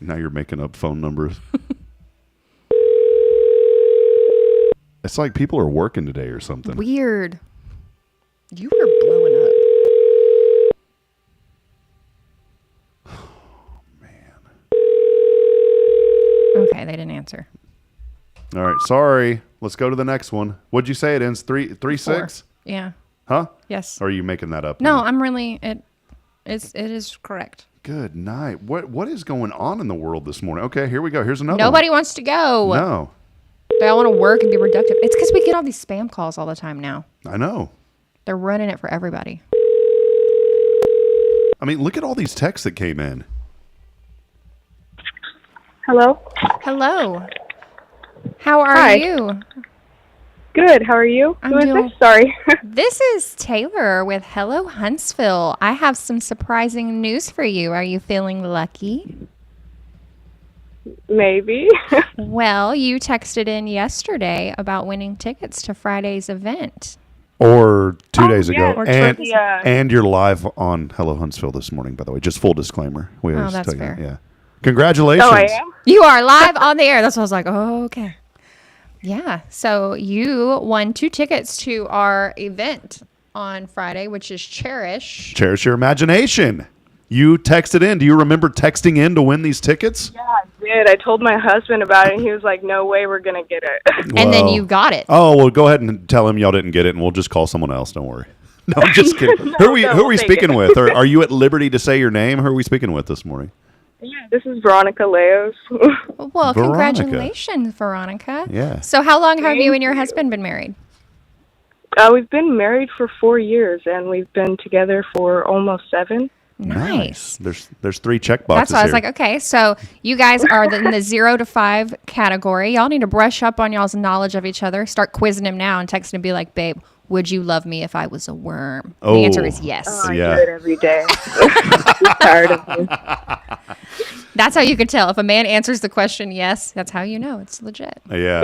Now you're making up phone numbers. It's like people are working today or something. Weird. You were blowing up. Okay, they didn't answer. All right. Sorry. Let's go to the next one. What'd you say? It ends 3-6? 4. Yeah. Huh? Yes. Or are you making that up? No, now? I'm really it is correct. Good night. What is going on in the world this morning? Okay, here we go. Here's another Nobody wants to go. one. No. They all want to work and be productive. It's because we get all these spam calls all the time now. I know. They're running it for everybody. I mean, look at all these texts that came in. Hello? Hello. How are Hi. you? Good. How are you? I'm Who is doing- this? Sorry. This is Taylor with Hello Huntsville. I have some surprising news for you. Are you feeling lucky? Maybe. Well, you texted in yesterday about winning tickets to Friday's event. Or 2 days yeah, ago. or And, for the, and you're live on Hello Huntsville this morning, by the way. Just full disclaimer. We always that's tell you fair. that, yeah. Congratulations. Oh, I am? You are live on the air. That's what I was like, oh, okay. Yeah. So you won 2 tickets to our event on Friday, which is Cherish. Cherish your imagination. You texted in. Do you remember texting in to win these tickets? Yeah, I did. I told my husband about it, and he was like, no way we're going to get it. And then Well- you got it. Oh, well, go ahead and tell him y'all didn't get it, and we'll just call someone else. Don't worry. No, I'm just kidding. who are we we'll take speaking it. with? Are you at liberty to say your name? Who are we speaking with this morning? Yeah, this is Veronica Leos. Well, Veronica. congratulations, Veronica. Yeah. So how long have you and your Thank you. husband been married? We've been married for 4 years, and we've been together for almost 7. Nice. There's 3 check boxes That's why I was here. like, okay, so you guys are in the 0 to 5 category. Y'all need to brush up on y'all's knowledge of each other. Start quizzing him now and text him and be like, babe, would you love me if I was a worm? Oh. The answer is yes. I Yeah. do it every day. I'm tired of me. That's how you could tell. If a man answers the question yes, that's how you know it's legit. Yeah.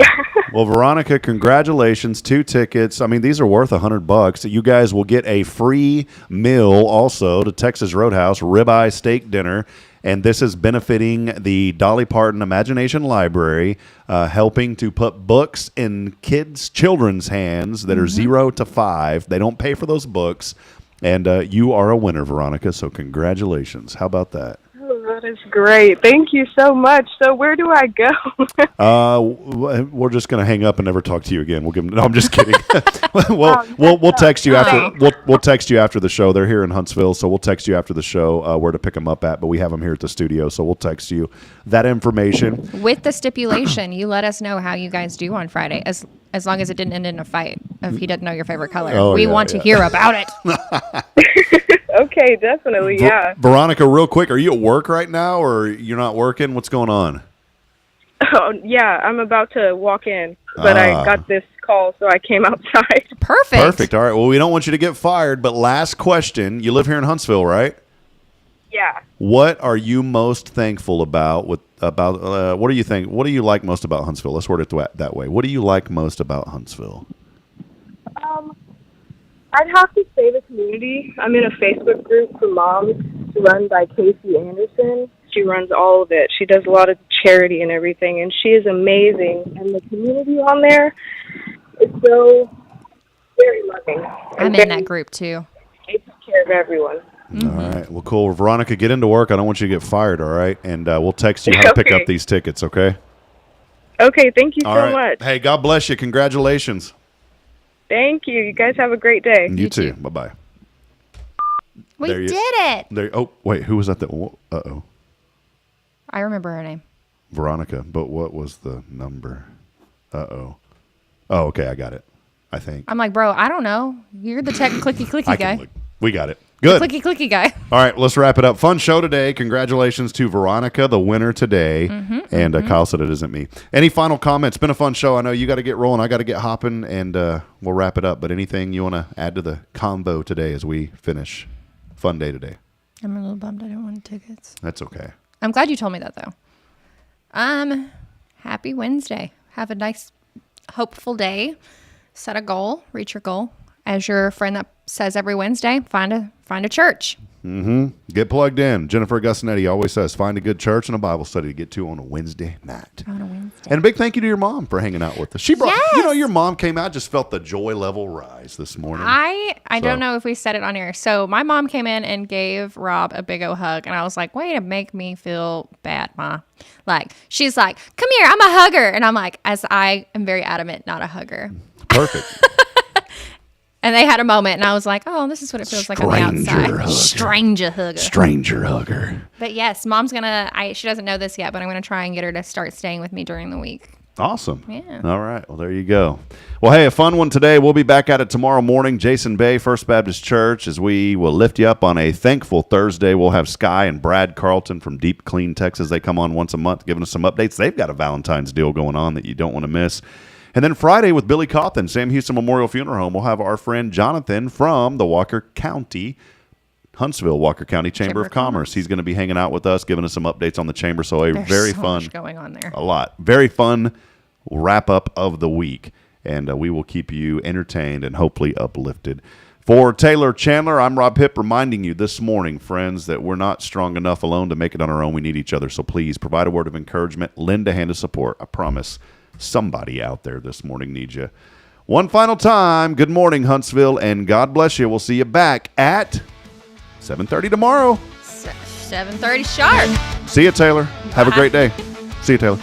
Well, Veronica, congratulations. 2 tickets. I mean, these are worth $100. You guys will get a free meal also to Texas Roadhouse, ribeye steak dinner. And this is benefiting the Dolly Parton Imagination Library, helping to put books in children's hands that are 0 to 5. They don't pay for those books. And you are a winner, Veronica. So congratulations. How about that? Oh, that is great. Thank you so much. So where do I go? We're just gonna hang up and never talk to you again. We'll give them. No, I'm just kidding. we'll text you after. We'll text you after the show. They're here in Huntsville, so we'll text you after the show where to pick them up at. But we have them here at the studio, so we'll text you that information. With the stipulation, you let us know how you guys do on Friday, as long as it didn't end in a fight. If he doesn't know your favorite color, Oh, we yeah, want to yeah. hear about it. Okay, definitely, yeah. Veronica, real quick, are you at work right now, or you're not working? What's going on? Oh, yeah, I'm about to walk in, but I got this call, so I came outside. Perfect. Perfect. All right. Well, we don't want you to get fired, but last question. You live here in Huntsville, right? Yeah. What are you most thankful about? What do you think? What do you like most about Huntsville? Let's word it that way. What do you like most about Huntsville? I'd have to say the community. I'm in a Facebook group for moms run by Casey Anderson. She runs all of it. She does a lot of charity and everything, and she is amazing. And the community on there is so very loving. I'm in that group too. They take care of everyone. All right. Well, cool. Veronica, get into work. I don't want you to get fired, all right? And we'll text you how to pick Okay. up these tickets, okay? Okay, thank you All so right. much. Hey, God bless you. Congratulations. Thank you. You guys have a great day. You too. Bye-bye. We There you- did it. There. Oh, wait. Who was that? Uh-oh. I remember her name. Veronica. But what was the number? Uh-oh. Oh, okay. I got it. I think. I'm like, bro, I don't know. You're the tech clicky I guy. can look. We got it. Good. Clicky guy. All right, let's wrap it up. Fun show today. Congratulations to Veronica, the winner today. And Kyle said it isn't me. Any final comments? Been a fun show. I know you got to get rolling. I got to get hopping, and we'll wrap it up. But anything you want to add to the combo today as we finish? Fun day today. I'm a little bummed I didn't win tickets. That's okay. I'm glad you told me that, though. Happy Wednesday. Have a nice, hopeful day. Set a goal. Reach your goal. As your friend that says every Wednesday, find a church. Get plugged in. Jennifer Augustinetti always says, find a good church and a Bible study to get to on a Wednesday night. On a Wednesday. And a big thank you to your mom for hanging out with us. She brought, Yes! your mom came out, just felt the joy level rise this morning. I So- don't know if we said it on air. So my mom came in and gave Rob a big old hug, and I was like, way to make me feel bad, Ma. Like, she's like, come here, I'm a hugger. And I'm like, as I am very adamant, not a hugger. Perfect. And they had a moment, and I was like, oh, this is what it feels like on the outside. Stranger hugger. Stranger hugger. Stranger hugger. But yes, Mom's she doesn't know this yet, but I'm going to try and get her to start staying with me during the week. Awesome. Yeah. All right. Well, there you go. Well, hey, a fun one today. We'll be back at it tomorrow morning. Jason Bay, First Baptist Church, as we will lift you up on a thankful Thursday. We'll have Sky and Brad Carlton from Deep Clean, Texas. They come on once a month giving us some updates. They've got a Valentine's deal going on that you don't want to miss. And then Friday with Billy Cawthon, Sam Houston Memorial Funeral Home, we'll have our friend Jonathan from the Huntsville Walker County Chamber of Commerce. He's going to be hanging out with us, giving us some updates on the chamber. So There's very so fun. much going on there. A lot. Very fun wrap up of the week. And we will keep you entertained and hopefully uplifted. For Taylor Chandler, I'm Rob Hipp, reminding you this morning, friends, that we're not strong enough alone to make it on our own. We need each other. So please provide a word of encouragement. Lend a hand of support. I promise somebody out there this morning needs you. One final time, good morning, Huntsville, and God bless you. We'll see you back at 7:30 tomorrow. 7:30 sharp. See you, Taylor. Have a great day. See you, Taylor.